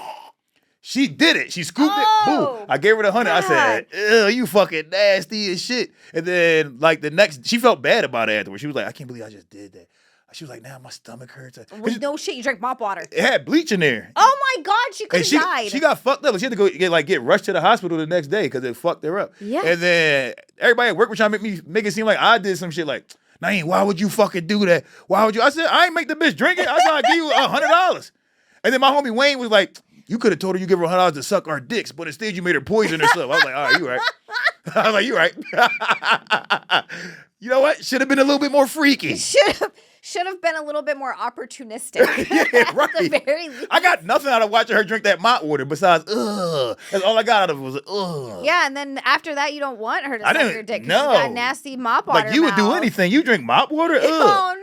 She did it. She scooped it. Boom. I gave her the $100. I said, ew, you fucking nasty as shit. And then, like, she felt bad about it afterwards. She was like, I can't believe I just did that. She was like, now my stomach hurts. No shit, you drank mop water. It had bleach in there. Oh my God, she could have died. She got fucked up. She had to go get rushed to the hospital the next day because it fucked her up. Yeah. And then everybody at work was trying to make it seem like I did some shit like, Naeem, why would you fucking do that? Why would you? I said, I ain't make the bitch drink it. I said, I'll give you $100. And then my homie Wayne was like, you could have told her you give her $100 to suck our dicks, but instead you made her poison herself. I was like, all right, you right. I was like, you right. You know what? Should have been a little bit more freaky. Should have been a little bit more opportunistic. Yeah, right. At the very least. I got nothing out of watching her drink that mop water besides, ugh. That's all I got out of it was, ugh. Yeah, and then after that, you don't want her to suck your dick because no. you got nasty mop water. Like, you would do anything. You drink mop water? Ugh. Oh,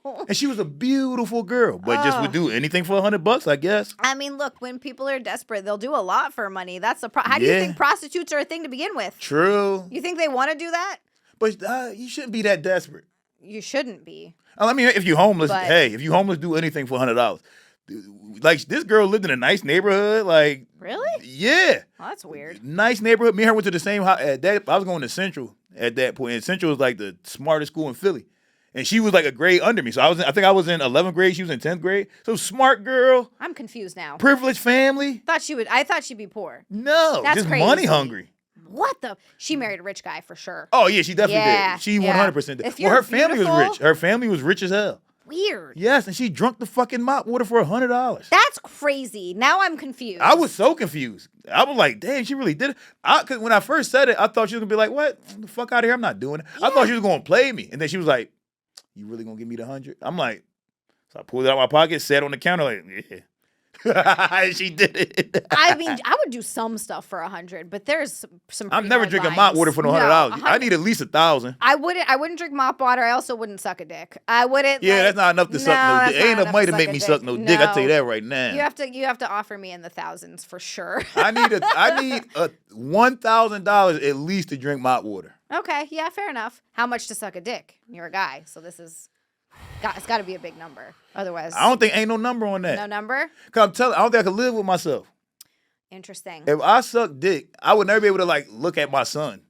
no. And she was a beautiful girl, but just would do anything for $100, I guess. I mean, look, when people are desperate, they'll do a lot for money. That's the How do you think prostitutes are a thing to begin with? True. You think they want to do that? But you shouldn't be that desperate. You shouldn't be. I mean, if you're homeless, if you're homeless, do anything for $100. Like, this girl lived in a nice neighborhood. Like, really? Yeah. Well, that's weird. Nice neighborhood. Me and her went to the same house. I was going to Central at that point. And Central was like the smartest school in Philly. And she was like a grade under me. So I think I was in 11th grade. She was in 10th grade. So smart girl. I'm confused now. Privileged family. I thought she'd be poor. No. That's just crazy. Money hungry. What the? She married a rich guy for sure. Oh, yeah, she definitely did. She 100% did. Well, her family was rich. Her family was rich as hell. Weird. Yes, and she drunk the fucking mop water for $100. That's crazy. Now I'm confused. I was so confused. I was like, damn, she really did it. Because when I first said it, I thought she was going to be like, what? Get the fuck out of here. I'm not doing it. Yeah. I thought she was going to play me. And then she was like, you really going to give me the $100? I'm like, so I pulled it out of my pocket, sat on the counter like, yeah. She did it. I mean, I would do some stuff for 100, but there's some. I'm never drinking mop water for no $100. I need at least 1,000. I wouldn't drink mop water. I also wouldn't suck a dick. I wouldn't. Yeah, that's not enough to suck no dick. Ain't enough money to make me suck no dick. I tell you that right now. You have to offer me in the thousands for sure. I need a $1,000 at least to drink mop water. Okay, yeah, fair enough. How much to suck a dick? You're a guy, so it's got to be a big number. Otherwise, I don't think ain't no number on that. No number? Cause I'm telling, I don't think I could live with myself. Interesting. If I suck dick, I would never be able to like look at my son.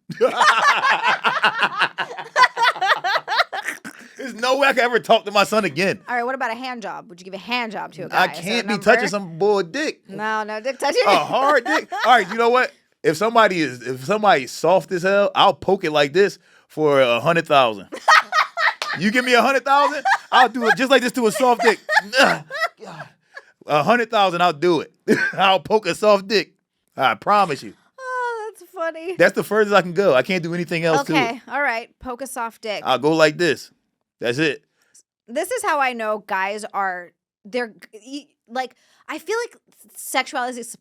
There's no way I could ever talk to my son again. All right, what about a hand job? Would you give a hand job to a guy? I can't be touching some boy dick. No dick touching. A hard dick. All right, you know what? If somebody's soft as hell, I'll poke it like this for 100,000. You give me 100,000, I'll do it just like this to a soft dick. 100,000, I'll do it. I'll poke a soft dick. I promise you. Oh, that's funny. That's the furthest I can go. I can't do anything else to it. Okay, all right. Poke a soft dick. I'll go like this. That's it. This is how I know guys they're like, I feel like sexuality is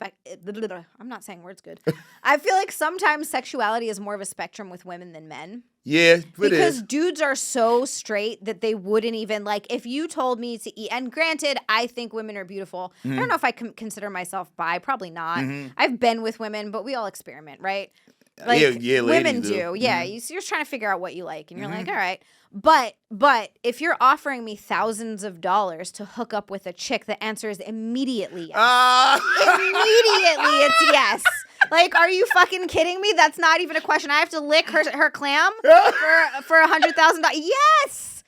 I'm not saying words good. I feel like sometimes sexuality is more of a spectrum with women than men. Yeah, it because is. Dudes are so straight that they wouldn't even, like, if you told me to eat, and granted, I think women are beautiful. I don't know if I can consider myself bi, probably not. I've been with women, but we all experiment, right? Like, yeah, women do. Yeah, you're just trying to figure out what you like, and you're like, all right. But if you're offering me thousands of dollars to hook up with a chick, the answer is immediately yes. Immediately, it's yes. Like, are you fucking kidding me? That's not even a question. I have to lick her clam for $100,000. Yes,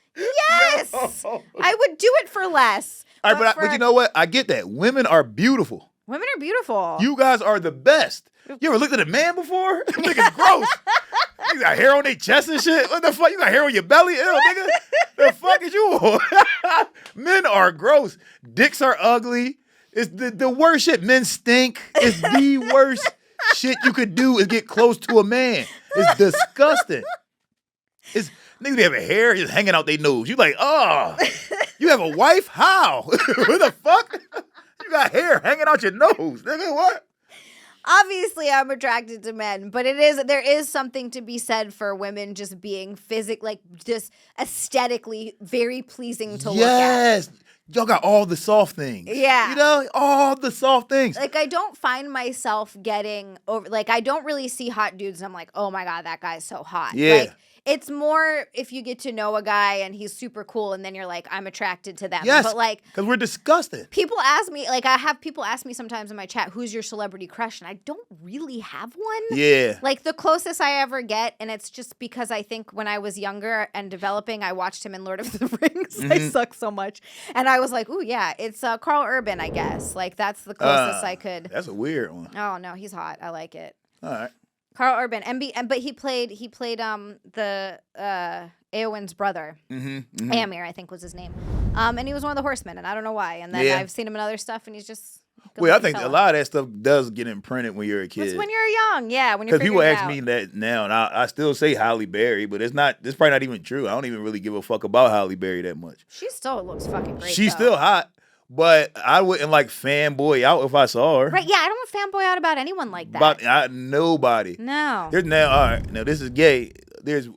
I would do it for less. All right, but you know what? I get that. Women are beautiful. Women are beautiful. You guys are the best. You ever looked at a man before? Niggas gross. You got hair on their chest and shit. What the fuck? You got hair on your belly? Ew, nigga. The fuck is you on? Men are gross. Dicks are ugly. It's the worst shit. Men stink. It's the worst shit you could do is get close to a man. It's disgusting. It's niggas be having hair just hanging out their nose. You like, oh, you have a wife? How? What the fuck? You got hair hanging out your nose, nigga. What? Obviously, I'm attracted to men, but there is something to be said for women just being just aesthetically very pleasing to look at. Yes. Y'all got all the soft things. Yeah. You know, all the soft things. Like, I don't find myself getting over, like, I don't really see hot dudes and I'm like, oh my God, that guy's so hot. Yeah. Like, it's more if you get to know a guy and he's super cool and then you're like, I'm attracted to them. Yes, but like, because we're disgusting. People ask me, like, I have people ask me sometimes in my chat, who's your celebrity crush? And I don't really have one. Yeah. Like, the closest I ever get, and it's just because I think when I was younger and developing, I watched him in Lord of the Rings. I suck so much. And I was like, ooh, yeah, it's Carl Urban, I guess. Like, that's the closest I could. That's a weird one. Oh, no, he's hot. I like it. All right. Carl Urban, but he played the Eowyn's brother, Éomer, I think was his name, and he was one of the horsemen, and I don't know why. And then I've seen him in other stuff, and he's just. Well, I think a lot of that stuff does get imprinted when you're a kid. It's when you're young, yeah. When you're because people ask me that now, and I still say Halle Berry, but it's probably not even true. I don't even really give a fuck about Halle Berry that much. She still looks fucking great. She's still hot. But I wouldn't like fanboy out if I saw her. Right, yeah, I don't want fanboy out about anyone like that. Nobody. No. All right, now this is gay. There's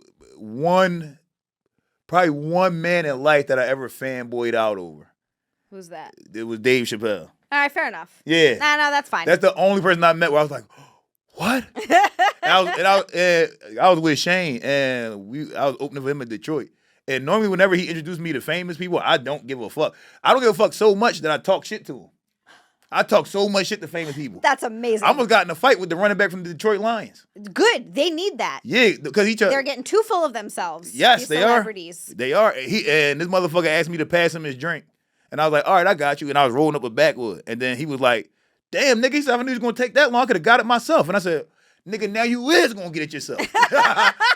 probably one man in life that I ever fanboyed out over. Who's that? It was Dave Chappelle. All right, fair enough. Yeah. No, that's fine. That's the only person I met where I was like, what? I was with Shane, and I was opening for him in Detroit. And normally whenever he introduced me to famous people, I don't give a fuck. I don't give a fuck so much that I talk shit to him. I talk so much shit to famous people. That's amazing. I almost got in a fight with the running back from the Detroit Lions. Good. They need that. Yeah, because they're getting too full of themselves. Yes, they celebrities. They are. And this motherfucker asked me to pass him his drink. And I was like, all right, I got you. And I was rolling up a backwood. And then he was like, damn, nigga, he said, I knew he was going to take that long. I could have got it myself. And I said, nigga, now you is going to get it yourself.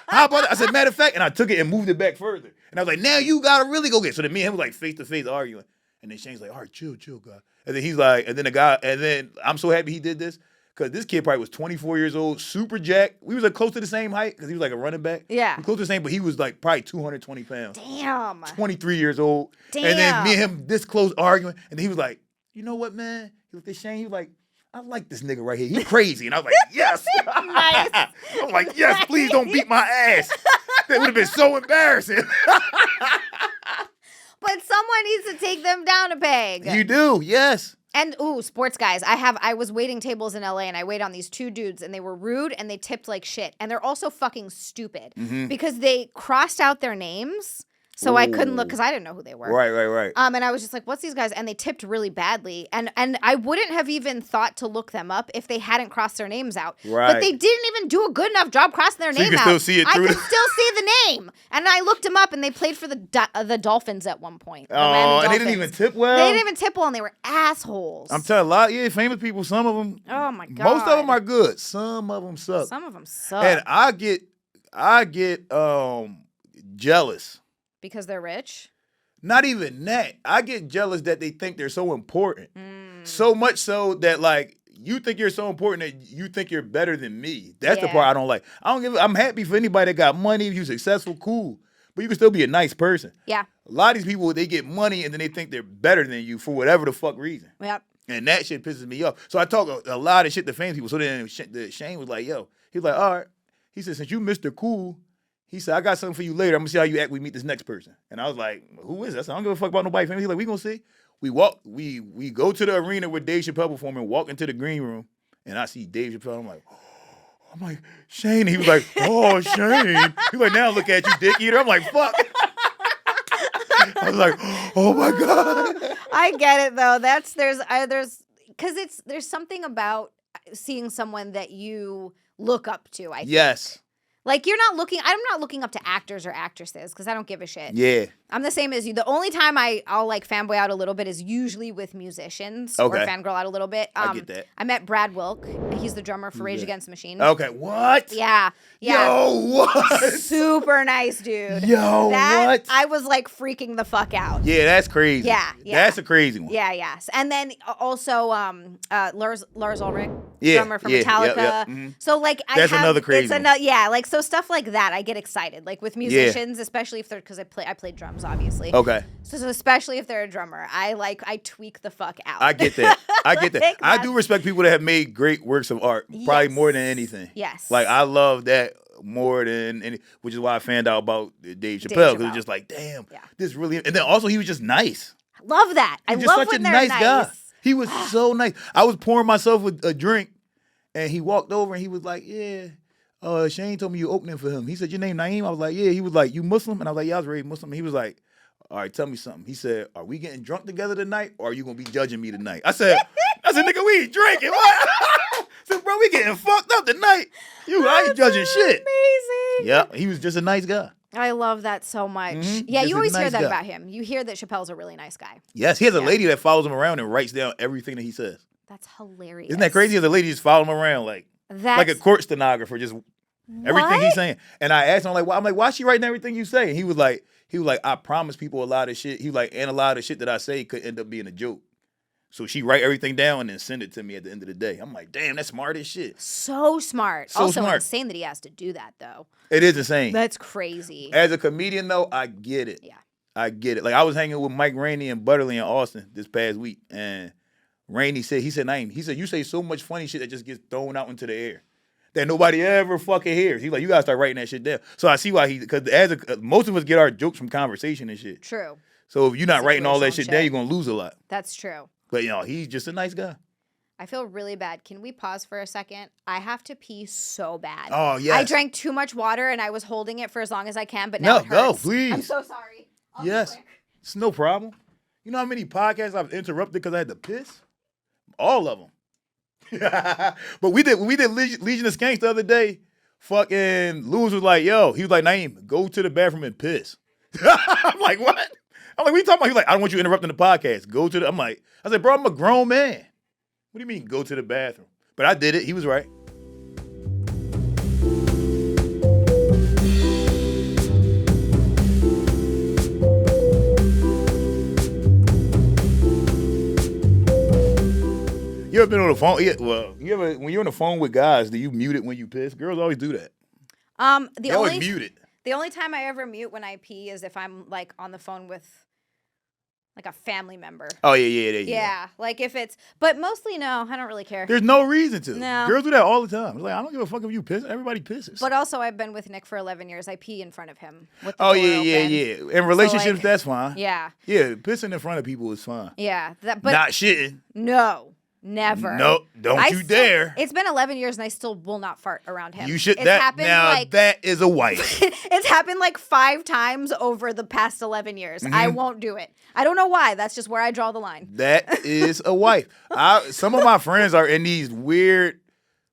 How about that? I said, matter of fact, and I took it and moved it back further. And I was like, now you got to really go get it. So then me and him was like face to face arguing. And then Shane's like, all right, chill, God. And then he's like, and then I'm so happy he did this because this kid probably was 24 years old, super jacked. We was like close to the same height because he was like a running back. Yeah. Close to the same, but he was like probably 220 pounds. Damn. 23 years old. Damn. And then me and him this close arguing. And he was like, you know what, man? He looked at Shane. He was like, I like this nigga right here. He crazy. And I was like, yes. Nice. I'm like, yes, please don't beat my ass. That would have been so embarrassing. But someone needs to take them down a peg. You do, yes. And sports guys. I was waiting tables in LA and I waited on these two dudes and they were rude and they tipped like shit. And they're also fucking stupid because they crossed out their names. So I couldn't look because I didn't know who they were. Right. And I was just like, what's these guys? And they tipped really badly. And I wouldn't have even thought to look them up if they hadn't crossed their names out. Right. But they didn't even do a good enough job crossing their So name you out. can still see it through I could still see the name. And I looked them up and they played for the Dolphins at one point. Oh, and they didn't even tip well? They didn't even tip well and they were assholes. I'm telling you, a lot, famous people, some of them. Oh my God. Most of them are good. Some of them suck. Some of them suck. And I get jealous. Because they're rich? Not even that. I get jealous that they think they're so important. So much so that, like, you think you're so important that you think you're better than me. That's the part I don't like. I'm happy for anybody that got money, if you're successful, cool. But you can still be a nice person. Yeah. A lot of these people, they get money and then they think they're better than you for whatever the fuck reason. Yep. And that shit pisses me off. So I talk a lot of shit to famous people. So then Shane was like, yo. He was like, all right. He said, since you Mr. Cool, he said, I got something for you later. I'm going to see how you act when we meet this next person. And I was like, who is that? I said, I don't give a fuck about nobody famous. He's like, we going to see. We go to the arena where Dave Chappelle performed and walk into the green room. And I see Dave Chappelle. I'm like, Shane. He was like, oh, Shane. He was like, now look at you, dick eater. I'm like, fuck. I was like, oh my God. I get it though. There's something about seeing someone that you look up to, I think. Yes. Like I'm not looking up to actors or actresses because I don't give a shit. Yeah. I'm the same as you. The only time I'll like fanboy out a little bit is usually with musicians or fangirl out a little bit. I get that. I met Brad Wilk. He's the drummer for Rage Against the Machine. Okay, what? Yeah. Yo, what? Super nice dude. Yo, what? I was like freaking the fuck out. Yeah, that's crazy. Yeah. That's a crazy one. Yeah, yes. And then also Lars Ulrich, Yeah, drummer from yeah, Metallica. yep, mhm. So like That's another crazy one. Like so stuff like that I get excited. Like with musicians, especially if they're because I played drums obviously. Okay. So especially if they're a drummer, I tweak the fuck out. I get that. I do respect people that have made great works of art, probably more than anything. Yes. Like I love that more than any, which is why I found out about Dave Chappelle, because it's just like, damn, this really. And then also he was just nice. Love that. I He's love just such when a they're nice nice. guy. He was so nice. I was pouring myself a drink, and he walked over and he was like, yeah. Shane told me you opening for him. He said, your name Naeem? I was like, yeah. He was like, you Muslim? And I was like, yeah, I was raised Muslim. And he was like, all right, tell me something. He said, are we getting drunk together tonight, or are you going to be judging me tonight? I said, nigga, we ain't drinking. What? I said, bro, we getting fucked up tonight. I ain't judging shit. Amazing. Yeah, he was just a nice guy. I love that so much. Mhm. Yeah, Just you a always hear nice that guy. about him. You hear that Chappelle's a really nice guy. Yes, he has a lady that follows him around and writes down everything that he says. That's hilarious. Isn't that crazy? He has a lady just follow him around like a court stenographer, just everything he's saying. And I asked him, why is she writing everything you say? And he was like, I promise people a lot of shit. He was like, and a lot of the shit that I say could end up being a joke. So she write everything down and then send it to me at the end of the day. I'm like, damn, that's smart as shit. So smart. So also smart. insane that he has to do that though. It is insane. That's crazy. As a comedian though, I get it. Yeah. I get it. Like I was hanging with Mike Rainey and Butterly in Austin this past week, and Rainey said, Naeem, you say so much funny shit that just gets thrown out into the air that nobody ever fucking hears. He's like, you gotta start writing that shit down. So I see why because most of us get our jokes from conversation and shit. True. So if you're not writing all that Situational shit shit. down, you're gonna lose a lot. That's true. But he's just a nice guy. I feel really bad. Can we pause for a second? I have to pee so bad. Oh, yes. I drank too much water and I was holding it for as long as I can, but now No, it hurts. go, please. I'm so sorry. I'll be Yes. quick. It's no problem. You know how many podcasts I've interrupted because I had to piss? All of them. But we did Legion of Skanks the other day. Fucking Lewis was like, yo, he was like, Naeem, go to the bathroom and piss. I'm like, what? I'm like, what are you talking about? He's like, I don't want you interrupting the podcast. Go to the, I'm like, I said, bro, I'm a grown man. What do you mean go to the bathroom? But I did it. He was right. You ever been on the phone? Yeah, well, when you're on the phone with guys, do you mute it when you piss? Girls always do that. They always mute it. The only time I ever mute when I pee is if I'm like on the phone with like a family member. Oh, yeah. Yeah, like if it's, but mostly no, I don't really care. There's no reason to. No. Girls do that all the time. It's like, I don't give a fuck if you piss. Everybody pisses. But also, I've been with Nick for 11 years. I pee in front of him. With the Oh, door yeah. open. In relationships, So, like, that's fine. Yeah. Yeah, pissing in front of people is fine. Yeah. But Not shitting. No. Never. No, don't you dare. It's been 11 years and I still will not fart around him. You should. It's That happened now like, that is a wife. it's happened like 5 times over the past 11 years. I won't do it. I don't know why. That's just where I draw the line. That is a wife. Some of my friends are in these weird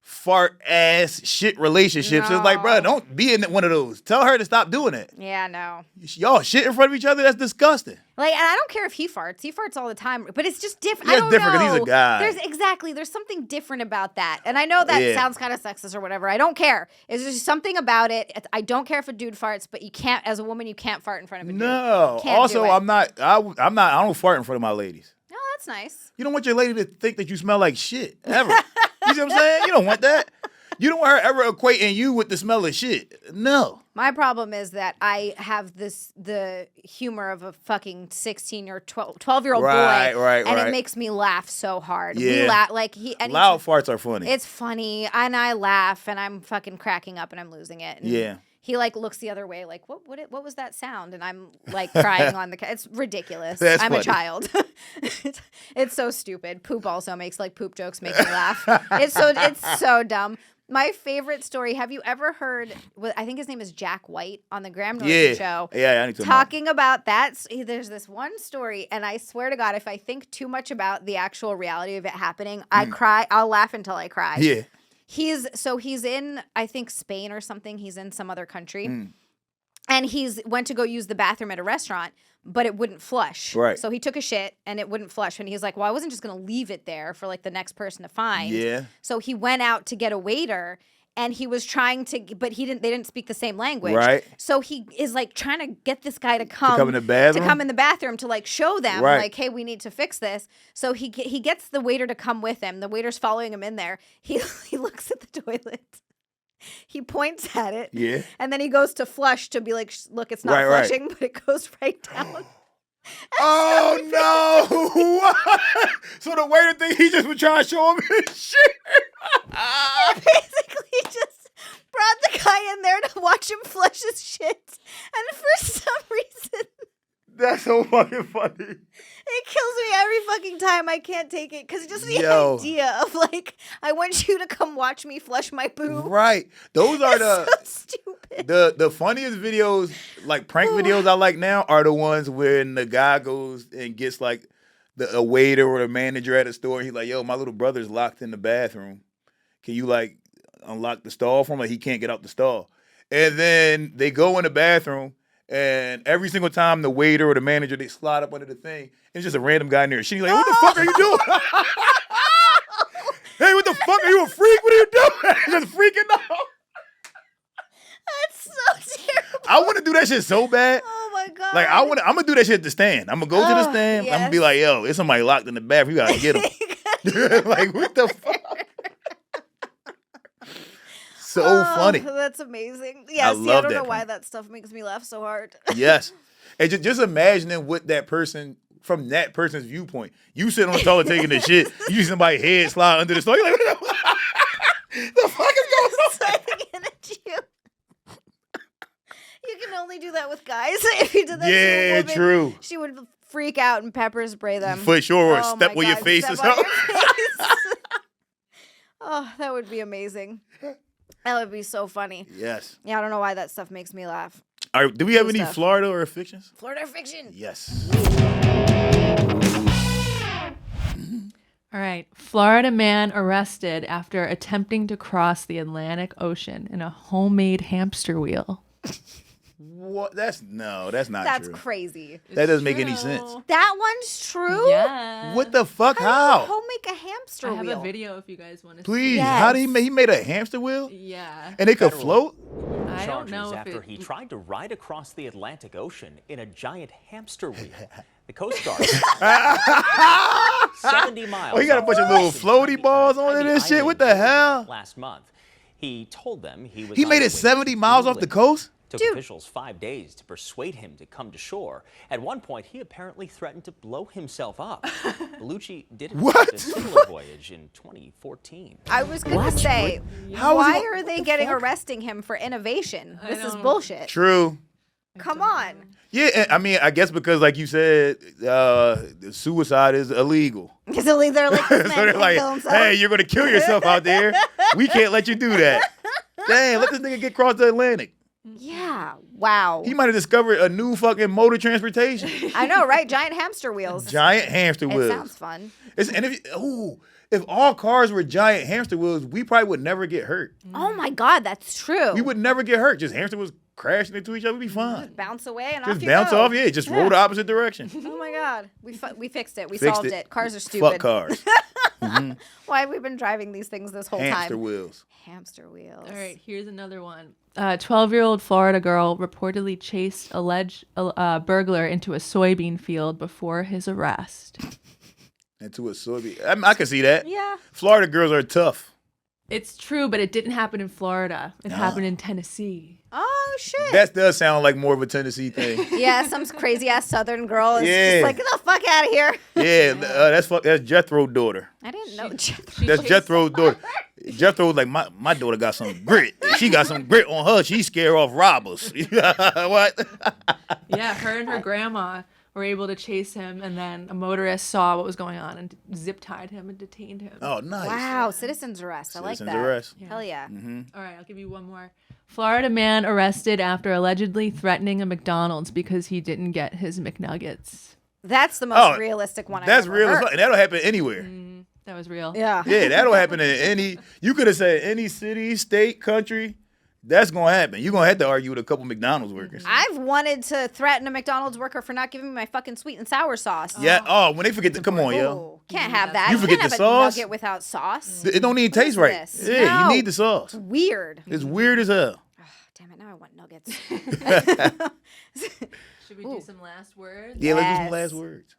fart ass shit relationships. No. It's like, bro, don't be in one of those. Tell her to stop doing it. Yeah, no. Y'all shit in front of each other. That's disgusting. Like, and I don't care if he farts. He farts all the time, but it's just different. Yeah, I it's don't different 'cause know. he's a guy. There's something different about that. And I know that sounds kind of sexist or whatever. I don't care. It's just something about it. I don't care if a dude farts, but you can't, as a woman, you can't fart in front of a dude. No. Can't Also, do it. I don't fart in front of my ladies. Oh, that's nice. You don't want your lady to think that you smell like shit ever. You see what I'm saying? You don't want that. You don't want her ever equating you with the smell of shit. No. My problem is that I have the humor of a fucking 16 or 12-year-old boy. Right. And it makes me laugh so hard. Yeah. We laugh Loud farts are funny. It's funny, and I laugh, and I'm fucking cracking up, and I'm losing it. And Yeah. he like looks the other way, like what was that sound? And I'm like crying on the. It's ridiculous. I'm funny. a child. it's so stupid. Poop also makes like poop jokes make me laugh. It's so dumb. My favorite story. Have you ever heard? I think his name is Jack White on the Graham Norton show. Yeah, I need to talking about that. There's this one story, and I swear to God, if I think too much about the actual reality of it happening, I cry. I'll laugh until I cry. Yeah. He's in, I think, Spain or something. He's in some other country. And he's went to go use the bathroom at a restaurant, but it wouldn't flush. Right. So he took a shit and it wouldn't flush. And he's like, well, I wasn't just going to leave it there for like the next person to find. Yeah. So he went out to get a waiter and he was trying to, but they didn't speak the same language. Right. So he is like trying to get this guy to come in the bathroom? to come in the bathroom to like show them Right. like, hey, we need to fix this. So he gets the waiter to come with him. The waiter's following him in there. He looks at the toilet. He points at it. Yeah. And then he goes to flush to be like, look, it's not Right. flushing, but it goes right down. Oh no! What? So the waiter think he just was trying to show him his shit. Basically just brought the guy in there to watch him flush his shit. And for some reason, That's so fucking funny. it kills me every fucking time. I can't take it because just the Yo. idea of like, I want you to come watch me flush my boob. Right. Those are So stupid. the funniest videos, like prank videos I like now, are the ones when the guy goes and gets like a waiter or the manager at a store. And he's like, yo, my little brother's locked in the bathroom. Can you like unlock the stall for him? Like he can't get out the stall. And then they go in the bathroom. And every single time the waiter or the manager, they slide up under the thing. It's just a random guy in there. She's like, what the fuck are you doing? Hey, what the fuck? Are you a freak? What are you doing? Just freaking out. That's so terrible. I want to do that shit so bad. Oh my God. Like, I'm going to do that shit at the stand. I'm going to go to the stand. I'm going to be like, yo, there's somebody locked in the bathroom. You got to get him. Like, what the fuck? So funny. That's amazing. Yeah, I I love don't that know why prank. that stuff makes me laugh so hard. Yes. And just imagining what that person, from that person's viewpoint. You sit on the toilet taking the shit. You see somebody's head slide under the stall. You're like, what the fuck is going on? Sliding in at you. You can only do that with guys. If you did that to a Yeah, woman, true. she would freak out and pepper spray them. For sure. Or Oh step my where your God, face step is on up. your face. Oh, that would be amazing. That would be so funny. Yes. Yeah, I don't know why that stuff makes me laugh. All right, do we have Cool any stuff. Florida or fictions? Florida fiction. Yes. All right. Florida man arrested after attempting to cross the Atlantic Ocean in a homemade hamster wheel. What? That's not That's true. crazy. That doesn't make any sense. That one's true? Yeah. What the fuck? How? How? Home make a hamster I have wheel. a video if you guys want to Please. see. Yes. How did he made a hamster wheel? Yeah. And it could float? I don't Charges know if after it... he tried to ride across the Atlantic Ocean in a giant hamster wheel. The Coast Guard 70 miles. Oh, he got a bunch of little floaty balls on it and shit. What the hell? Last month, he told them he was He on made the it way 70 to miles off the England coast? Took officials 5 days to persuade him to come to shore. At one point, he apparently threatened to blow himself up. Bellucci did a similar voyage in 2014. I was going to say, why are they arresting him for innovation? This is bullshit. True. Come on. Yeah, I mean, I guess because, like you said, suicide is illegal. It's illegal. They're like, so they're like, hey, you're going to kill yourself out there. We can't let you do that. Dang, let this nigga get across the Atlantic. Yeah. Wow. He might have discovered a new fucking mode of transportation. I know, right? Giant hamster wheels. Giant hamster wheels. It sounds fun. And if all cars were giant hamster wheels, we probably would never get hurt. Oh my God, that's true. We would never get hurt. Just hamster wheels crashing into each other, we'd be fine. Just bounce away and just off you bounce go. off, yeah. Just roll the opposite direction. Oh my God, we fixed it. We solved it. Cars are stupid. Fuck cars. Why have we been driving these things this whole time? Hamster wheels. Hamster wheels. All right, here's another one. 12-year-old Florida girl reportedly chased alleged burglar into a soybean field before his arrest. Into a soybean. I can see that. Yeah. Florida girls are tough. It's true, but it didn't happen in Florida. It happened in Tennessee. Oh, shit. That does sound like more of a Tennessee thing. Yeah, some crazy-ass Southern girl is just like, get the fuck out of here. Yeah, that's Jethro's daughter. I didn't know Jethro. That's Jethro's daughter. Jethro's like, my daughter got some grit. She got some grit on her. She scare off robbers. What? Yeah, her and her grandma were able to chase him, and then a motorist saw what was going on and zip-tied him and detained him. Oh, nice. Wow, citizen's arrest. I like that. Citizen's arrest. Hell yeah. All right, I'll give you one more. Florida man arrested after allegedly threatening a McDonald's because he didn't get his McNuggets. That's the most realistic one I've ever heard. That's real. And that'll happen anywhere. That was real. Yeah. Yeah, that'll happen in any, you could have said any city, state, country. That's going to happen. You're going to have to argue with a couple McDonald's workers. I've wanted to threaten a McDonald's worker for not giving me my fucking sweet and sour sauce. Yeah. Oh, when they forget to, come on, yo. Can't have that. You forget can't the have sauce? A nugget without sauce. It don't even taste right. This? Yeah, No. you need the sauce. It's weird. It's weird as hell. Damn it, now I want nuggets. Should we do some last words? Yeah, let's do some last words.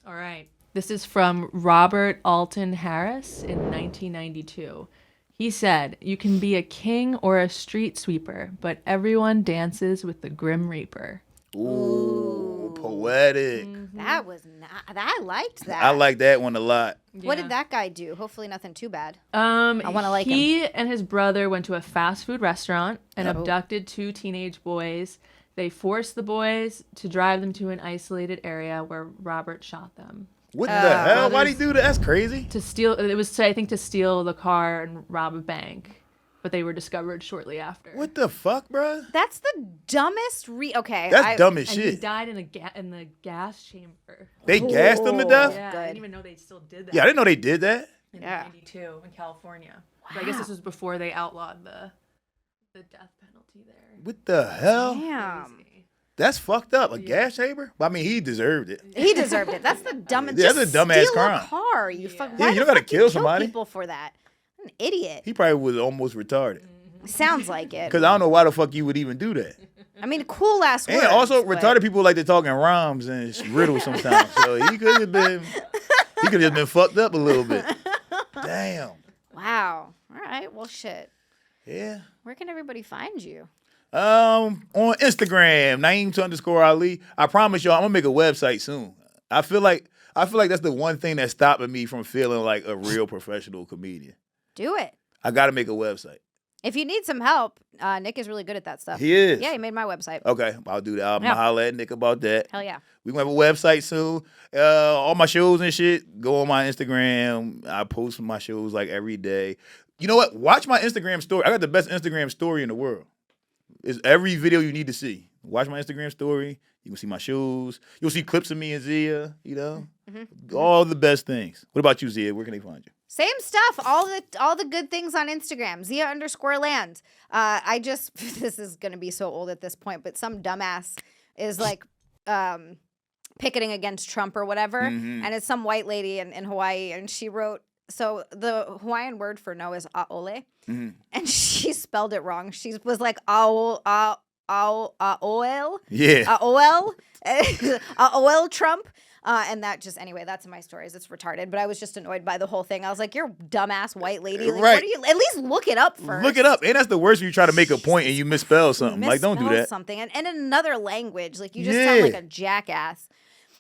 All right. This is from Robert Alton Harris in 1992. He said, "You can be a king or a street sweeper, but everyone dances with the Grim Reaper." Ooh, poetic. That was not. I liked that. I like that one a lot. What did that guy do? Hopefully nothing too bad. I want to like him. He and his brother went to a fast food restaurant and abducted 2 teenage boys. They forced the boys to drive them to an isolated area where Robert shot them. What the hell? Why'd he do that? That's crazy. To steal, it was, I think, to steal the car and rob a bank. But they were discovered shortly after. What the fuck, bro? That's the dumbest okay. That's dumb as And shit. he died in the gas chamber. They gassed him to death? Yeah, I didn't even know they still did that. Yeah, I didn't know they did that. In 92 in California. Wow. But I guess this was before they outlawed the death penalty there. What the hell? Damn. That's fucked up. A gas chamber? I mean, he deserved it. He deserved it. That's the dumbest. Yeah, that's a dumbass steal crime. A car. You fuck. Yeah, you don't gotta kill somebody. People for that. An idiot. He probably was almost retarded. Sounds like it. Because I don't know why the fuck you would even do that. I mean, cool ass words. And also, but... retarded people like to talk in rhymes and riddles sometimes. So he could have just been fucked up a little bit. Damn. Wow. All right. Well, shit. Yeah. Where can everybody find you? On Instagram, Naeem_Ali. I promise y'all, I'm gonna make a website soon. I feel like that's the one thing that's stopping me from feeling like a real professional comedian. Do it. I gotta make a website. If you need some help, Nick is really good at that stuff. He is. Yeah, he made my website. Okay, I'll do that. I'm gonna holler at Nick about that. Hell yeah. We're gonna have a website soon. All my shows and shit, go on my Instagram. I post my shows like every day. You know what? Watch my Instagram story. I got the best Instagram story in the world. It's every video you need to see. Watch my Instagram story. You can see my shows. You'll see clips of me and Zia, you know? All the best things. What about you, Zia? Where can they find you? Same stuff. All the good things on Instagram. Zia_land. I just this is gonna be so old at this point, but some dumbass is like picketing against Trump or whatever, and it's some white lady in Hawaii, and she wrote. So the Hawaiian word for no is aole, and she spelled it wrong. She was like oil. Yeah. Oil Trump. And that just, anyway, that's in my stories. It's retarded. But I was just annoyed by the whole thing. I was like, you're dumbass white lady. Like, Right. What are you? At least look it up first. Look it up. And that's the worst when you try to make a point and you misspell something. Like, don't do that. Something. And in another language. Like, you just sound like a jackass.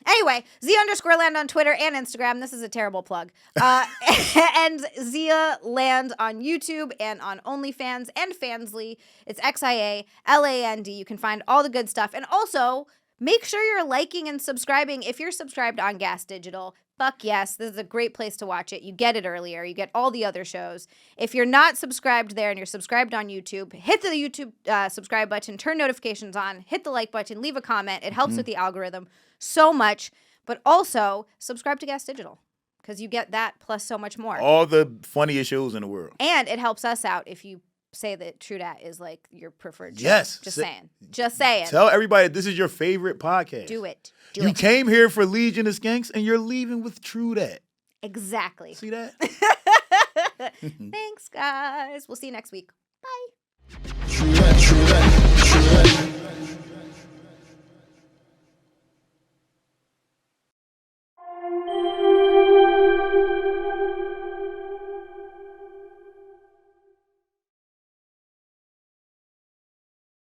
Anyway, Z_land on Twitter and Instagram. This is a terrible plug. And Zia Land on YouTube and on OnlyFans and Fansly. It's XIALAND. You can find all the good stuff. And also, make sure you're liking and subscribing if you're subscribed on Gas Digital. Fuck yes, this is a great place to watch it. You get it earlier. You get all the other shows. If you're not subscribed there and you're subscribed on YouTube, hit the YouTube subscribe button, turn notifications on, hit the like button, leave a comment. It helps with the algorithm so much. But also, subscribe to Gas Digital because you get that plus so much more. All the funniest shows in the world. And it helps us out if you say that True Dat is like your preferred show. Yes. Just saying. Just saying. Tell everybody this is your favorite podcast. Do it. You came here for Legion of Skanks and you're leaving with True Dat. Exactly. See that? Thanks, guys. We'll see you next week. Bye. True that, true that, true that.